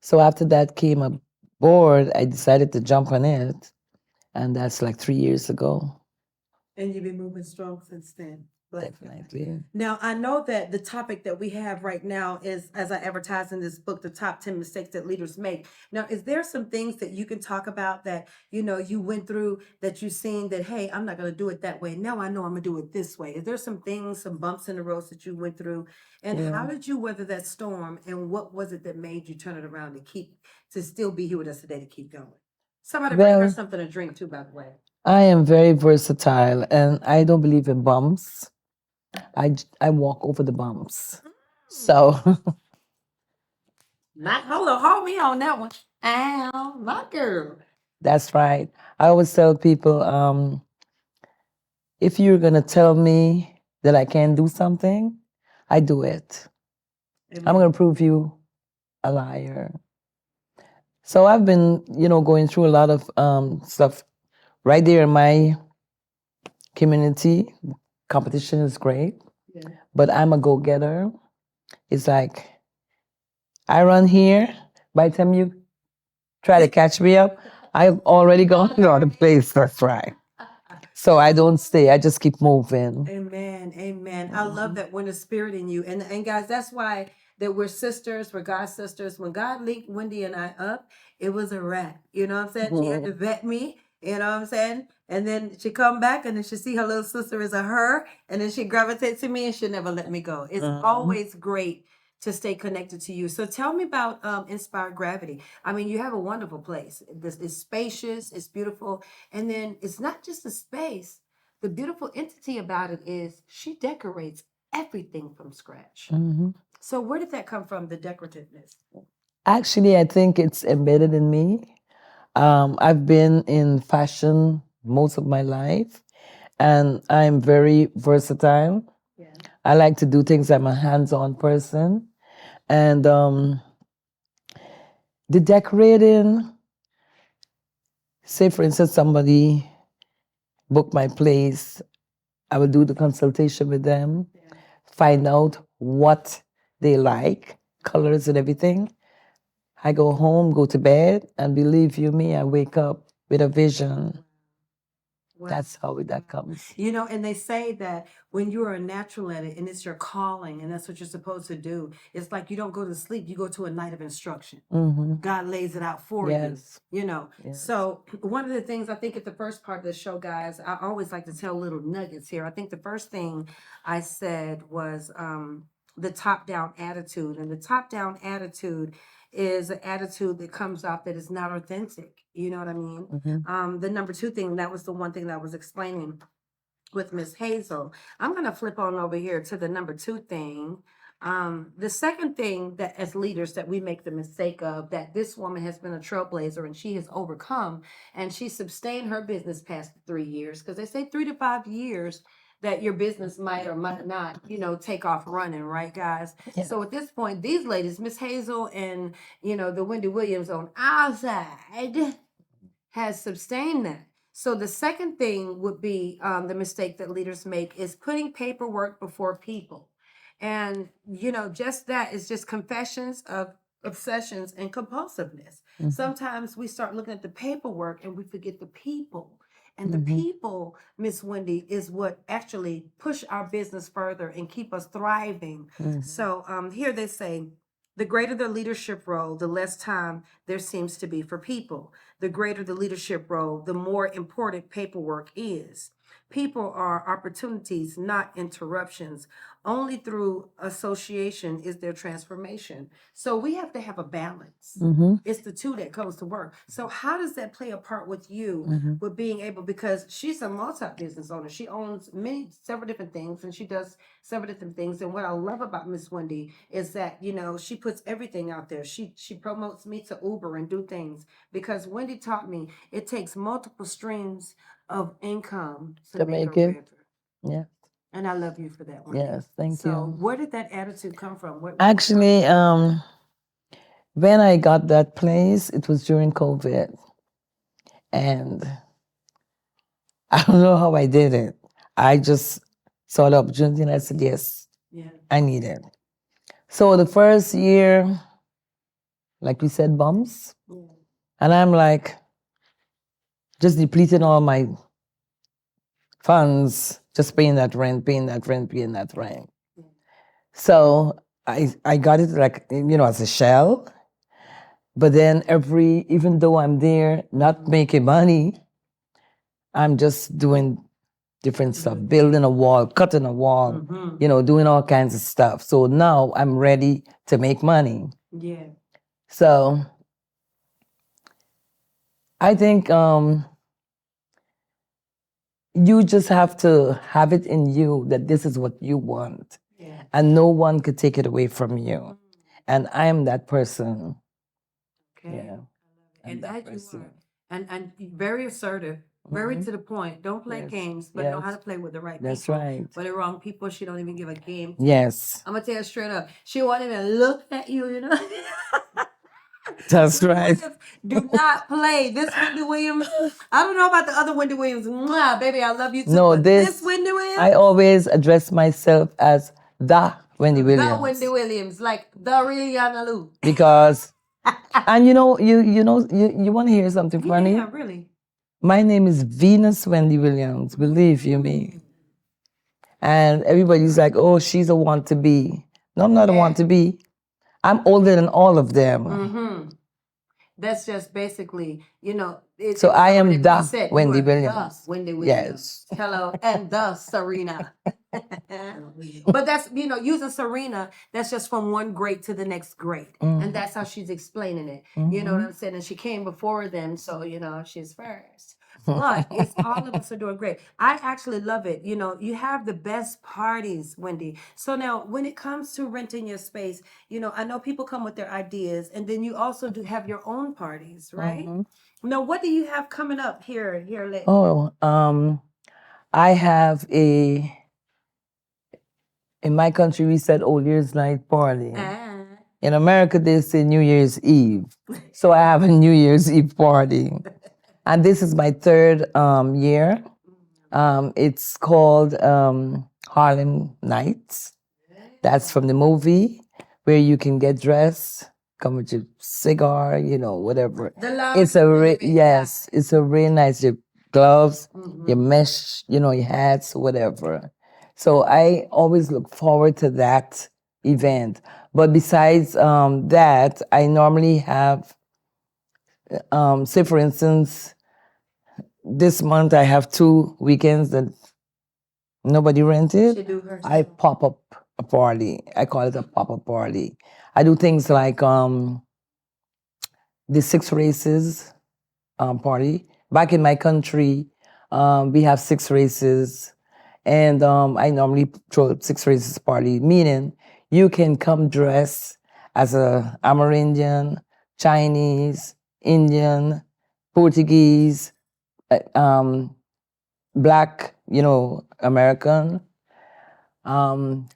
So after that came aboard, I decided to jump on it, and that's like 3 years ago. And you've been moving strong since then. Definitely. Now, I know that the topic that we have right now is, as I advertise in this book, the top 10 mistakes that leaders make. Now, is there some things that you can talk about that, you know, you went through that you've seen that, hey, I'm not going to do it that way. Now I know I'm going to do it this way. Is there some things, some bumps in the road that you went through? And how did you weather that storm? And what was it that made you turn it around to still be here with us today to keep going? Somebody bring her something to drink too, by the way. I am very versatile, and I don't believe in bumps. I walk over the bumps. So hold me on that one. Ow, my girl. that's right. I always tell people, if you're gonna tell me that I can't do something, I do it. I'm gonna prove you a liar. So I've been, going through a lot of stuff right there in my community. Competition is great, but I'm a go-getter. It's like I run here. By the time you try to catch me up, I've already gone to other place. That's right. So I don't stay. I just keep moving. Amen. Amen. I love that winter spirit in you. And guys, that's why that we're sisters, we're God's sisters. When God linked Wendy and I up, it was a wrap. You know what I'm saying? She had to vet me, you know what I'm saying? And then she come back and then she see her little sister is a her, and then she gravitates to me and she'll never let me go. It's always great to stay connected to you. So tell me about Inspired Gravity. I mean, you have a wonderful place. This is spacious, it's beautiful, and then it's not just a space. The beautiful entity about it is she decorates everything from scratch. So where did that come from, the decorativeness? Actually, I think it's embedded in me. I've been in fashion most of my life, and I'm very versatile. Yeah. I like to do things. I'm a hands-on person, and the decorating. Say, for instance, somebody book my place. I will do the consultation with them, find out what they like, colors and everything. I go home, go to bed, and believe you me, I wake up with a vision. Wow. That's how that comes. You know, and they say that when you're a natural at it and it's your calling and that's what you're supposed to do, it's like you don't go to sleep, you go to a night of instruction. God lays it out for Yes. you, you know. Yes. So one of the things I think at the first part of the show, guys, I always like to tell little nuggets here. I think the first thing I said was the top-down attitude. And the top-down attitude is an attitude that comes off that is not authentic. You know what I mean? The number two thing, that was the one thing that I was explaining with Mz.Hazel. I'm going to flip on over here to the number two thing. The second thing that as leaders that we make the mistake of, that this woman has been a trailblazer and she has overcome and she sustained her business past 3 years, because they say 3 to 5 years that your business might or might not, you know, take off running, right, guys? Yeah. So at this point, these ladies, Mz.Hazel and, you know, the Wendy Williams on our side, has sustained that. So the second thing would be the mistake that leaders make is putting paperwork before people. And, you know, just that is just confessions of obsessions and compulsiveness. Sometimes we start looking at the paperwork and we forget the people. And the people, Miss Wendy, is what actually push our business further and keep us thriving. So here they say, the greater the leadership role, the less time there seems to be for people. The greater the leadership role, the more important paperwork is. People are opportunities, not interruptions. Only through association is there transformation. So we have to have a balance. It's the two that comes to work. So how does that play a part with you with being able, because she's a multi-business owner. She owns several different things and she does several different things. And what I love about Miss Wendy is that, you know, she puts everything out there. She promotes me to Uber and do things, because Wendy taught me it takes multiple streams of income to make a renter. Yeah. And I love you for that, Wendy. Yes, thank So you. where did that attitude come from? Actually, when I got that place, it was during COVID. And I don't know how I did it. I just saw the opportunity and I said, yes, I need it. So the first year, like we said, bumps. And I'm like, just depleting all my funds, just paying that rent, paying that rent, paying that rent. So I got it like, you know, as a shell. But then even though I'm there not making money, I'm just doing different stuff, building a wall, cutting a wall, you know, doing all kinds of stuff. So now I'm ready to make money. Yeah. So I think you just have to have it in you that this is what you want. Yeah. And no one could take it away from you. And I am that person. Okay. Yeah. And that you are. And very assertive, very to the point. Don't play games, but know how to play with the right people. That's right. But the wrong people, she don't even give a game. Yes. I'm gonna tell you straight up. She won't even look at you, you know. That's Wendy right. Williams, do not play. This Wendy Williams, I don't know about the other Wendy Williams. Mwah, baby, I love you too. No, but this this, Wendy Williams, I always address myself as the Wendy the Williams. Wendy Williams, like the real Yana Lou. Because, and you want to hear something funny? Yeah, really. My name is Venus Wendy Williams, believe you me. And everybody's like, oh, she's a want to be. No, I'm not a want to be. I'm older than all of them. Mm-hmm. That's just basically, So I am like the you said, you Wendy are Williams. the Wendy Williams. Yes. Hello, and the Serena. But that's, using Serena, that's just from one grade to the next grade. And that's how she's explaining it. You know what I'm saying? And she came before them, so, she's first. But it's all of us are doing great. I actually love it. You have the best parties, Wendy. So now when it comes to renting your space, I know people come with their ideas, and then you also do have your own parties, right? Now, what do you have coming up here lately? Oh, I have in my country, we said Old Year's Night party. In America, they say New Year's Eve. So I have a New Year's Eve party. And this is my third year. It's called Harlem Nights. That's from the movie, where you can get dressed, come with your cigar, whatever. It's a really nice, your gloves, your mesh, your hats, whatever. So I always look forward to that event. But besides that, I normally have, say for instance, this month I have 2 weekends that nobody rented. I pop up a party. I call it a pop-up party. I do things like the 6 races party. Back in my country, we have 6 races, and I normally throw a 6 races party, meaning you can come dress as a Amerindian, Chinese, Indian, Portuguese, Black, American.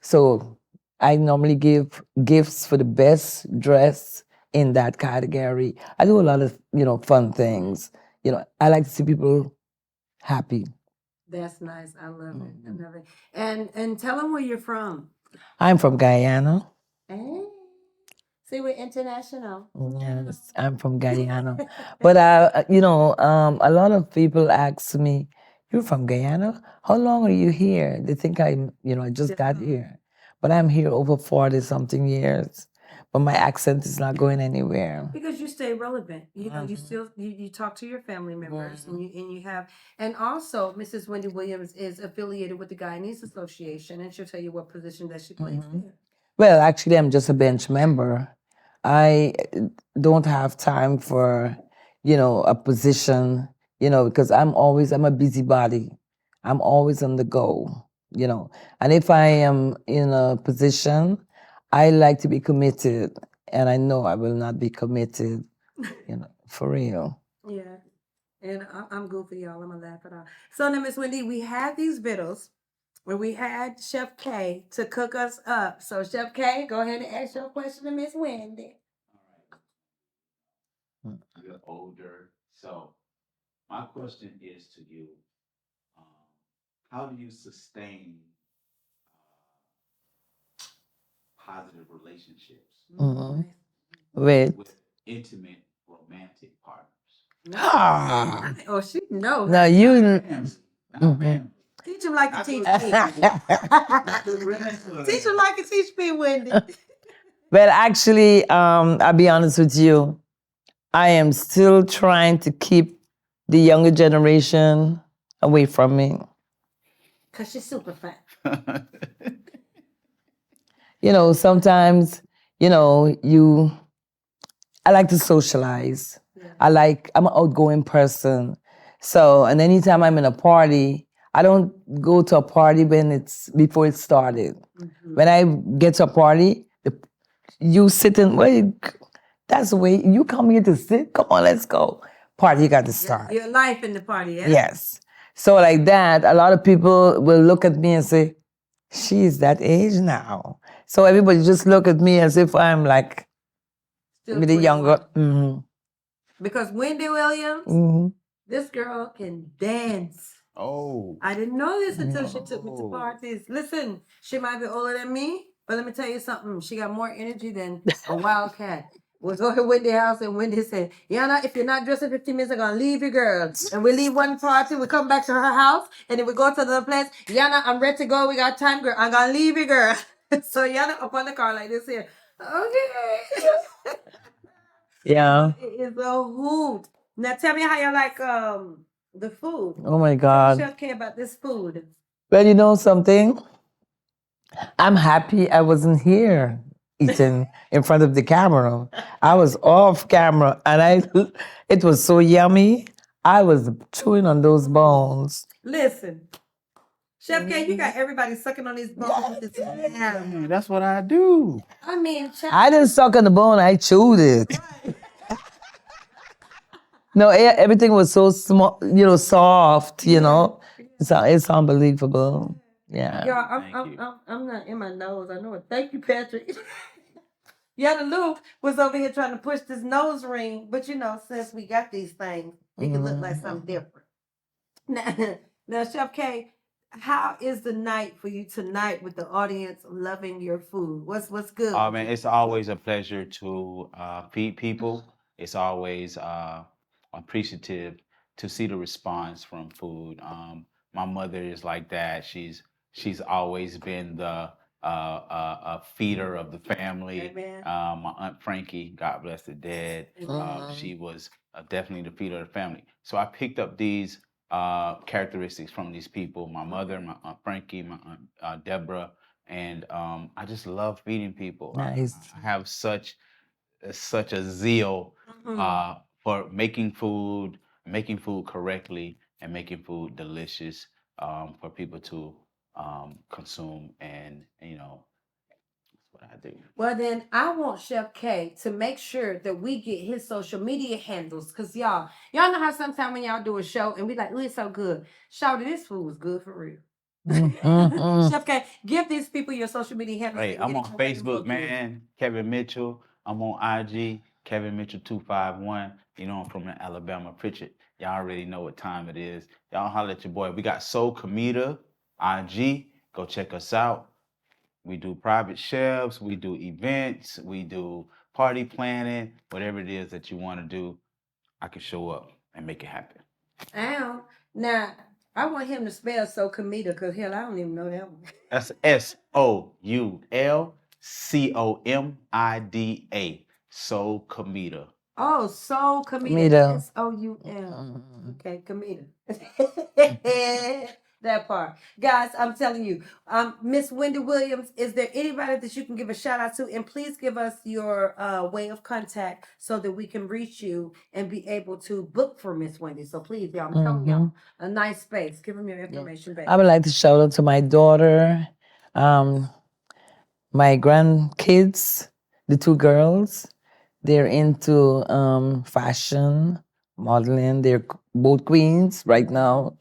So I normally give gifts for the best dress in that category. I do a lot of, fun things. I like to see people happy. That's nice. I love it. I love it. And tell them where you're from. I'm from Guyana. Hey. See, we're international. Yes, I'm from Guyana. But a lot of people ask me, "You're from Guyana? How long are you here?" They think I just got here, but I'm here over 40-something years. But my accent is not going anywhere. Because you stay relevant. You still you talk to your family members, and you have, and also Mrs. Wendy Williams is affiliated with the Guyanese Association, and she'll tell you what position that she plays there. Well, actually, I'm just a bench member. I don't have time for, a position, because I'm a busybody. I'm always on the go, And if I am in a position, I like to be committed, and I know I will not be committed, for real. Yeah. And I'm goofy, y'all. I'm going to laugh it off. So now, Miss Wendy, we had these vittles where we had Chef K to cook us up. So, Chef K, go ahead and ask your question to Miss Wendy. You're older. So, my question is to you, how do you sustain positive relationships With intimate romantic partners? Ah. Oh, she knows. Now you. Teach him like you teach me. Teach him like you teach me, Wendy. Well, actually, I'll be honest with you. I am still trying to keep the younger generation away from me. Because she's super fat. Sometimes, I like to socialize. Yeah. I'm an outgoing person. So, and anytime I'm in a party, I don't go to a party before it started. When I get to a party, you sit and wait. That's the way you come here to sit. Come on, let's go. Party got to start. Your life in the party, yeah? Yes. So like that, a lot of people will look at me and say, she's that age now. So everybody just look at me as if I'm like Still with the 21. younger. Mm-hmm. Because Wendy Williams, Mm-hmm. this girl can dance. Oh. I didn't know this until she took me to Oh. parties. Listen, she might be older than me, but let me tell you something. She got more energy than a wildcat. Was over at Wendy's house and Wendy said, Yana, if you're not dressed in 15 minutes, I'm gonna leave you, girl. And we leave one party, we come back to her house, and then we go to the place. Yana, I'm ready to go. We got time, girl. I'm gonna leave you, girl. So Yana up on the car like this here. Okay. Yeah. It is a hoot. Now tell me how you like the food. Oh my Tell God. Chef K about this food. Well, you know something? I'm happy I wasn't here eating in front of the camera. I was off camera and it was so yummy. I was chewing on those bones. Listen, Chef K, you got everybody sucking on these bones with this ham. Man, that's what I do. I mean, Chef. I didn't suck on the bone, I chewed it. No, everything was so small, soft, It's unbelievable. Yeah. Y'all, I'm not in my nose. I know it. Thank you, Patrick. Yana Lou was over here trying to push this nose ring, but since we got these things, it can look like something different. Now, Chef K, how is the night for you tonight with the audience loving your food? What's good? Oh man, it's always a pleasure to feed people. It's always appreciative to see the response from food. My mother is like that. She's always been the feeder of the family. Amen. My aunt Frankie, God bless the dead, she was definitely the feeder of the family. So I picked up these characteristics from these people: my mother, my aunt Frankie, my aunt Deborah, and I just love feeding people. Nice. I have such a zeal for making food correctly, and making food delicious for people to consume, and that's what I do. Well, then I want Chef K to make sure that we get his social media handles. Because y'all know how sometimes when y'all do a show and we like, oh, it's so good. Shout this food was good for real. Chef K, give these people your social media handles. Hey, I'm on Facebook, man. Kevin Mitchell. I'm on IG, Kevin Mitchell 251. I'm from the Alabama Pritchard. Y'all already know what time it is. Y'all holler at your boy. We got Soul Comida, IG. Go check us out. We do private chefs, we do events, we do party planning, whatever it is that you want to do, I can show up and make it happen. Ow. Now, I want him to spell So Comida, because hell, I don't even know that one. That's SOULCOMIDA. Soul Comida. Oh, Soul Comida. SOUL. Okay, Comida. That part. Guys, I'm telling you, Miss Wendy Williams, is there anybody that you can give a shout out to? And please give us your way of contact so that we can reach you and be able to book for Miss Wendy. So please, y'all, I'm telling y'all, a nice space. Give them your information back. I would like to shout out to my daughter, my grandkids, the two girls. They're into fashion, modeling. They're both queens right now.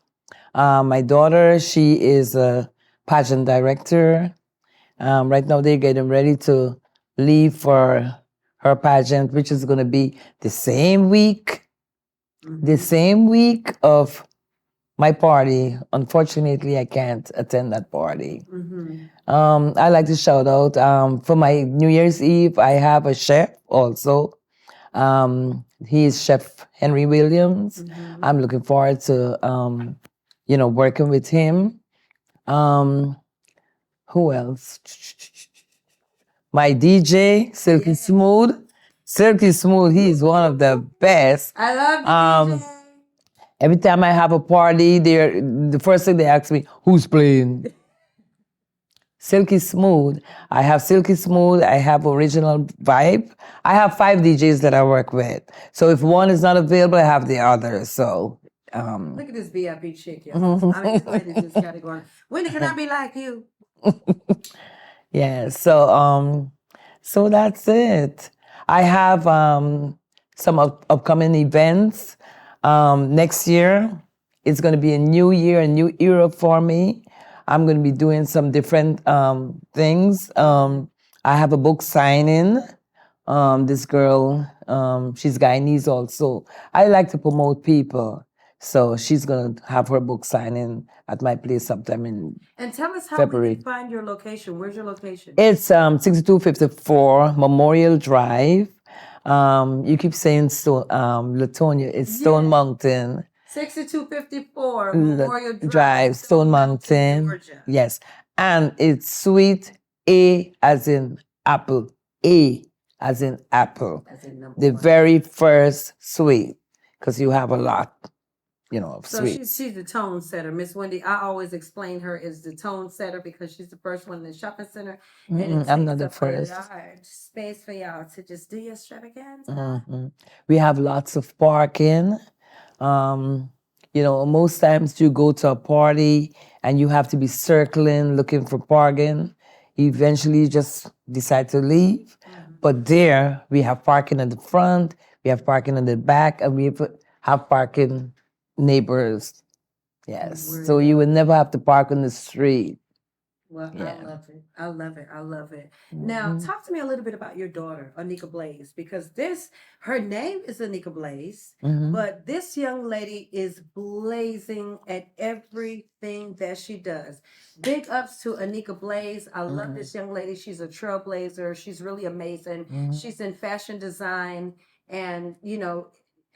My daughter, she is a pageant director. Right now, they're getting ready to leave for her pageant, which is going to be the same week of my party. Unfortunately, I can't attend that party. I like to shout out for my New Year's Eve. I have a chef also. He is Chef Henry Williams. I'm looking forward to working with him. Who else? My DJ, Silky Smooth. Silky Smooth, he is one of the best. I love you, DJ. Every time I have a party, the first thing they ask me, who's playing? Silky Smooth. I have Silky Smooth. I have Original Vibe. I have 5 DJs that I work with. So if one is not available, I have the other. So look at this VIP chick, y'all. I'm excited this category. When can I be like you? Yeah. So that's it. I have some upcoming events. Next year, it's going to be a new year, a new era for me. I'm going to be doing some different things. I have a book signing This girl, she's Guyanese also. I like to promote people. So she's gonna have her book signing at my place sometime in And tell us how we February. can find your location. Where's your location? It's 6254 Memorial Drive. You keep saying Latonia. It's Stone Yeah. Mountain 6254 Memorial Drive, Stone Mountain. Georgia. Yes. And it's Suite A as in apple. A as in apple. That's in number The one. very first suite. Because you have a lot, of So suites. she's the tone setter. Miss Wendy, I always explain her as the tone setter because she's the first one in the shopping center. And it I'm not takes the up a first. large space for y'all to just do your extravaganza. Mhm. We have lots of parking. Most times you go to a party and you have to be circling, looking for parking. Eventually, you just decide to leave. But there, we have parking at the front, we have parking in the back, and we have parking neighbors. Yes. So you would never have to park on the street. Well, Yeah. I love it. I love it. I love it. Now, talk to me a little bit about your daughter, Anika Blaze, because her name is Anika Blaze, but this young lady is blazing at everything that she does. Big ups to Anika Blaze. I love this young lady. She's a trailblazer. She's really amazing. She's in fashion design, and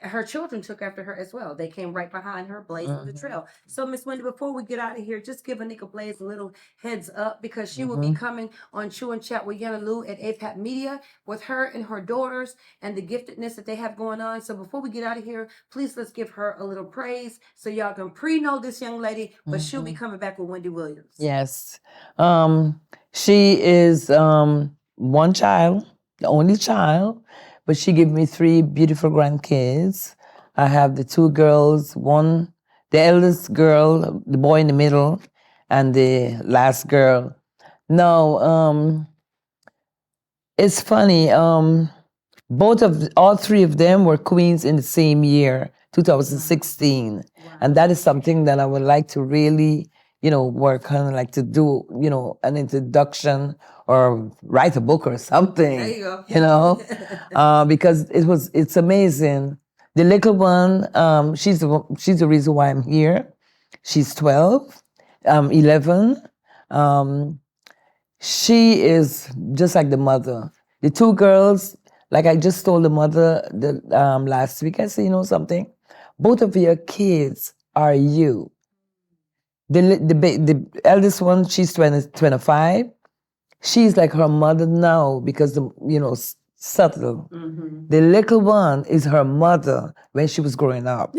her children took after her as well. They came right behind her, blazing the trail. So, Miss Wendy, before we get out of here, just give Anika Blaze a little heads up because she will be coming on Chew and Chat with Yana Lou at APAP Media with her and her daughters and the giftedness that they have going on. So, before we get out of here, please let's give her a little praise so y'all can know this young lady, but she'll be coming back with Wendy Williams. Yes. She is one child, the only child, but she gave me 3 beautiful grandkids. I have the 2 girls, the eldest girl, the boy in the middle, and the last girl. Now, it's funny. All 3 of them were queens in the same year, 2016. And that is something that I would like to really, work on, like to do, an introduction or write a book or something. There you go. Because it's amazing. The little one, she's the reason why I'm here. She's 12, 11. She is just like the mother. The 2 girls, like I just told the mother last week, I said, something? Both of your kids are you. The eldest one, she's 25. She's like her mother now because subtle. The little one is her mother when she was growing up.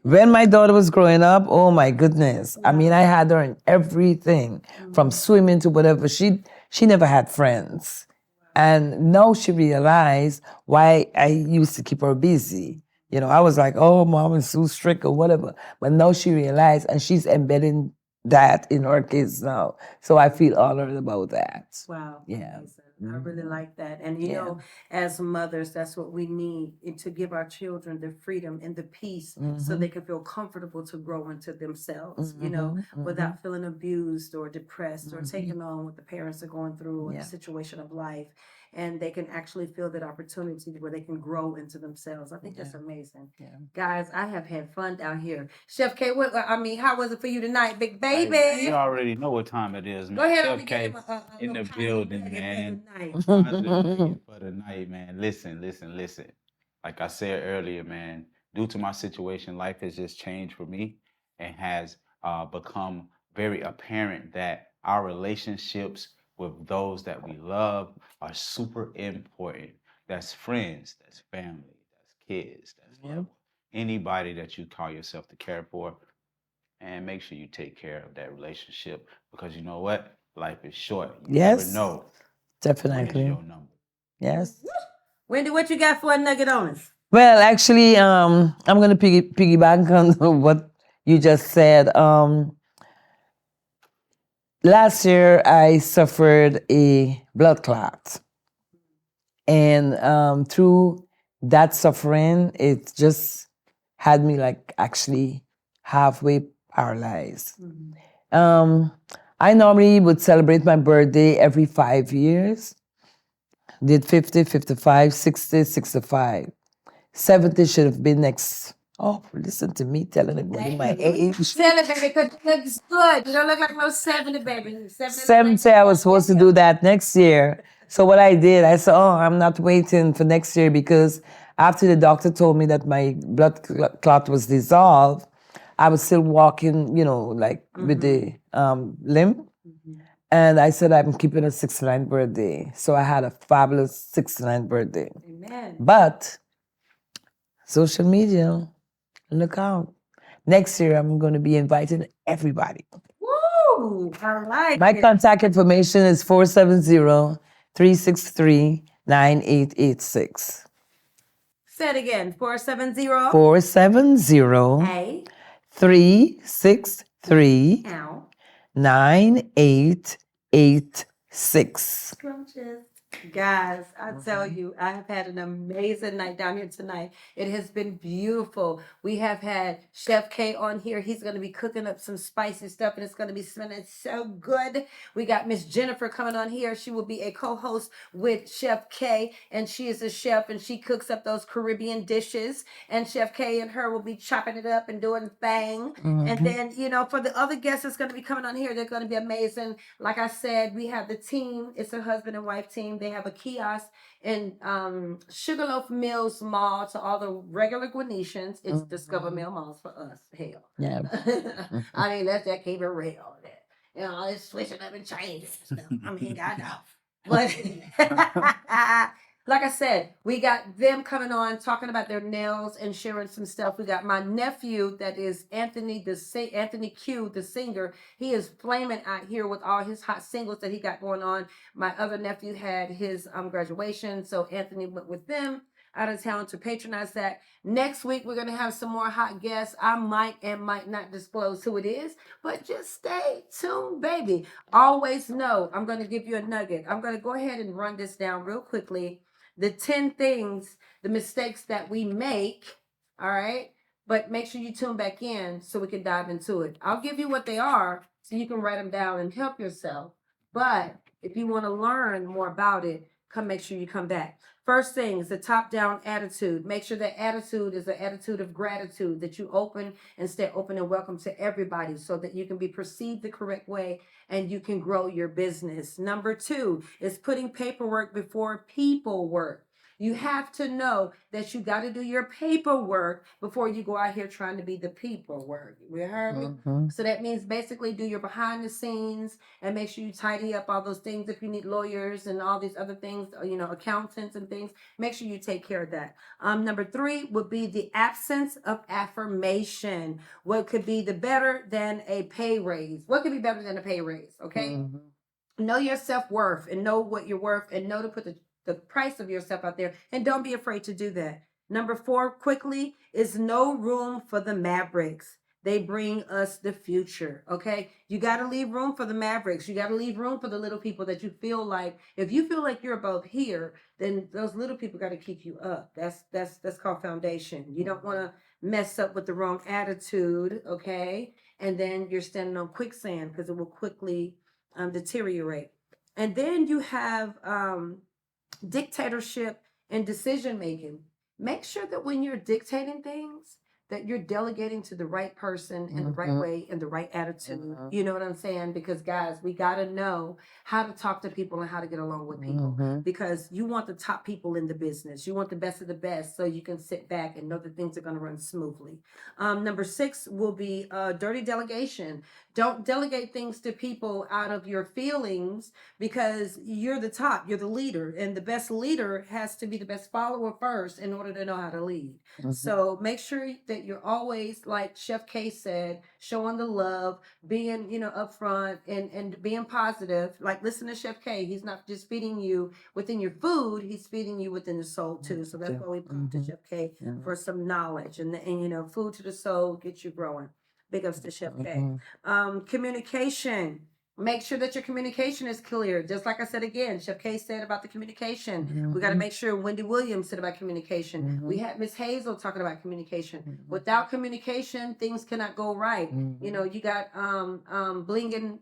When my daughter was growing up, oh my goodness. I mean, I had her in everything, from swimming to whatever. She never had friends. And now she realized why I used to keep her busy. I was like, oh, mom is so strict or whatever. But now she realized, and she's embedding that in her kids now. So I feel honored about that. Wow. Yeah. Amazing. I really like that. And as mothers, that's what we need to give our children the freedom and the peace so they can feel comfortable to grow into themselves, without feeling abused or depressed or taking on what the parents are going through in the situation of life. And they can actually feel that opportunity where they can grow into themselves. I think that's amazing. Yeah. Guys, I have had fun down here. Chef K, how was it for you tonight, big baby? You already know what time it is, man. Go ahead, Chef K in the building, man. For the night, man. Listen. Like I said earlier, man, due to my situation, life has just changed for me and has become very apparent that our relationships with those that we love are super important. That's friends, that's family, that's kids, that's anybody that you call yourself to care for. And make sure you take care of that relationship because you know what? Life is short. You never know. Definitely. Your number. Yes. Wendy, what you got for a nugget on us? Well, actually, I'm going to piggyback on what you just said. Last year, I suffered a blood clot. And through that suffering, it just had me like actually halfway paralyzed. I normally would celebrate my birthday every 5 years. Did 50, 55, 60, 65. 70 should have been next. Oh, listen to me telling everybody my age. Tell it, baby, because it looks good. You don't look like no 70, baby. 70, I was supposed to do that next year. So what I did, I said, oh, I'm not waiting for next year because after the doctor told me that my blood clot was dissolved, I was still walking, like with the limp. And I said, I'm keeping a 69th birthday. So I had a fabulous 69th birthday. Amen. But social media, look out. Next year, I'm going to be inviting everybody. Woo! I like My it. contact information is 470-363-9886. Say it again. 470. 470-363-9886. Ow. 9886. Scrumptious. Guys, I tell you, I have had an amazing night down here tonight. It has been beautiful. We have had Chef K on here. He's going to be cooking up some spicy stuff and it's going to be smelling so good. We got Miss Jennifer coming on here. She will be a co-host with Chef K, and she is a chef and she cooks up those Caribbean dishes. And Chef K and her will be chopping it up and doing the thing. And then, for the other guests that's going to be coming on here, they're going to be amazing. Like I said, we have the team. It's a husband and wife team. They have a kiosk in Sugarloaf Mills Mall to all the regular Guanetians. It's Discover Mill Malls for us. Hell. Yeah. I mean, let's just keep it real. It's switching up and changing stuff. I mean, I know. But like I said, we got them coming on talking about their nails and sharing some stuff. We got my nephew that is Anthony Q, the singer. He is flaming out here with all his hot singles that he got going on. My other nephew had his graduation, so Anthony went with them out of town to patronize that. Next week, we're going to have some more hot guests. I might and might not disclose who it is, but just stay tuned, baby. Always know, I'm going to give you a nugget. I'm going to go ahead and run this down real quickly. The 10 things, the mistakes that we make, all right? But make sure you tune back in so we can dive into it. I'll give you what they are so you can write them down and help yourself. But if you want to learn more about it, make sure you come back. First thing is the top-down attitude. Make sure that attitude is an attitude of gratitude, that you open and stay open and welcome to everybody so that you can be perceived the correct way and you can grow your business. Number 2 is putting paperwork before people work. You have to know that you got to do your paperwork before you go out here trying to be the people work. You heard me? So that means basically do your behind the scenes and make sure you tidy up all those things. If you need lawyers and all these other things, accountants and things, make sure you take care of that. Number 3 would be the absence of affirmation. What could be the better than a pay raise? What could be better than a pay raise? Okay. Know your self-worth and know what you're worth and know to put the price of yourself out there, and don't be afraid to do that. Number 4, quickly, is no room for the Mavericks. They bring us the future, okay? You got to leave room for the Mavericks. You got to leave room for the little people that you feel like, if you feel like you're above here, then those little people got to keep you up. That's called foundation. You don't want to mess up with the wrong attitude, okay? And then you're standing on quicksand because it will quickly deteriorate. And then you have dictatorship and decision making. Make sure that when you're dictating things, that you're delegating to the right person in the right way and the right attitude. You know what I'm saying? Because guys, we got to know how to talk to people and how to get along with people, because you want the top people in the business. You want the best of the best so you can sit back and know that things are going to run smoothly. Number 6 will be dirty delegation. Don't delegate things to people out of your feelings, because you're the top, you're the leader, and the best leader has to be the best follower first in order to know how to lead. So make sure that you're always, like Chef K said, showing the love, being, upfront and being positive. Like, listen to Chef K. He's not just feeding you within your food, he's feeding you within the soul too. So that's why we come to Chef K for some knowledge, and food to the soul gets you growing. Big ups to Chef K. Communication. Make sure that your communication is clear. Just like I said again, Chef K said about the communication. We got to make sure Wendy Williams said about communication. We had Mz.Hazel talking about communication. Without communication, things cannot go right. You got blinging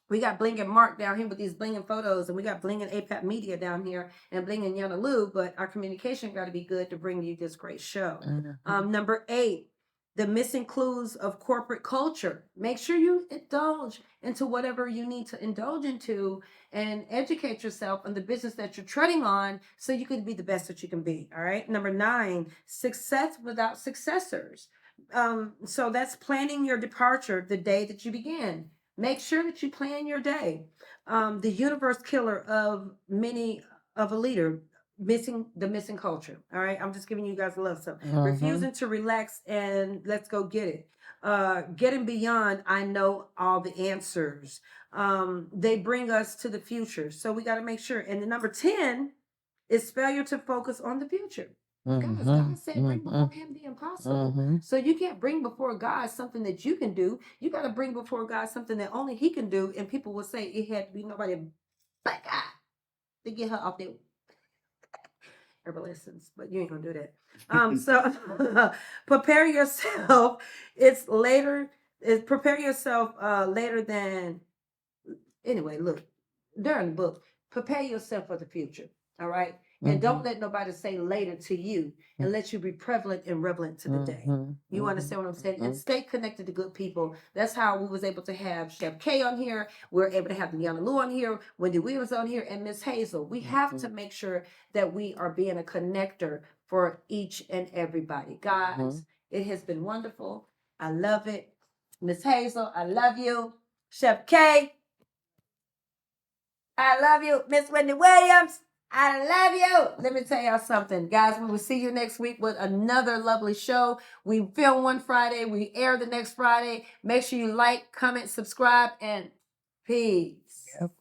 We got Bling and Mark down here with these Bling and photos, and we got Bling and APAP Media down here, and Bling and Yana Lou. But our communication got to be good to bring you this great show. Number 8, the missing clues of corporate culture. Make sure you indulge into whatever you need to indulge into, and educate yourself on the business that you're treading on, so you can be the best that you can be. All right. Number 9, success without successors. So that's planning your departure the day that you begin. Make sure that you plan your day. The universe killer of a leader, the missing culture. All right, I'm just giving you guys a love. So refusing to relax and let's go get it. Getting beyond, I know all the answers. They bring us to the future, so we got to make sure. And the number 10 is failure to focus on the future. Guys, God said bring before him the impossible. So you can't bring before God something that you can do. You got to bring before God something that only he can do. And people will say it had to be nobody but God to get her off there. Lessons, but you ain't gonna do that. So prepare yourself. It's later. Prepare yourself later than. Anyway, look, during the book, prepare yourself for the future. All right. And don't let nobody say later to you, and let you be prevalent and relevant to the day. You understand what I'm saying? And stay connected to good people. That's how we was able to have Chef K on here. We're able to have Yana Lou on here, Wendy Williams on here, and Mz.Hazel. We have to make sure that we are being a connector for each and everybody. Guys, it has been wonderful. I love it. Mz.Hazel, I love you. Chef K, I love you. Miss Wendy Williams, I love you. Let me tell y'all something, guys. We will see you next week with another lovely show. We film one Friday, we air the next Friday. Make sure you like, comment, subscribe, and peace. Yep.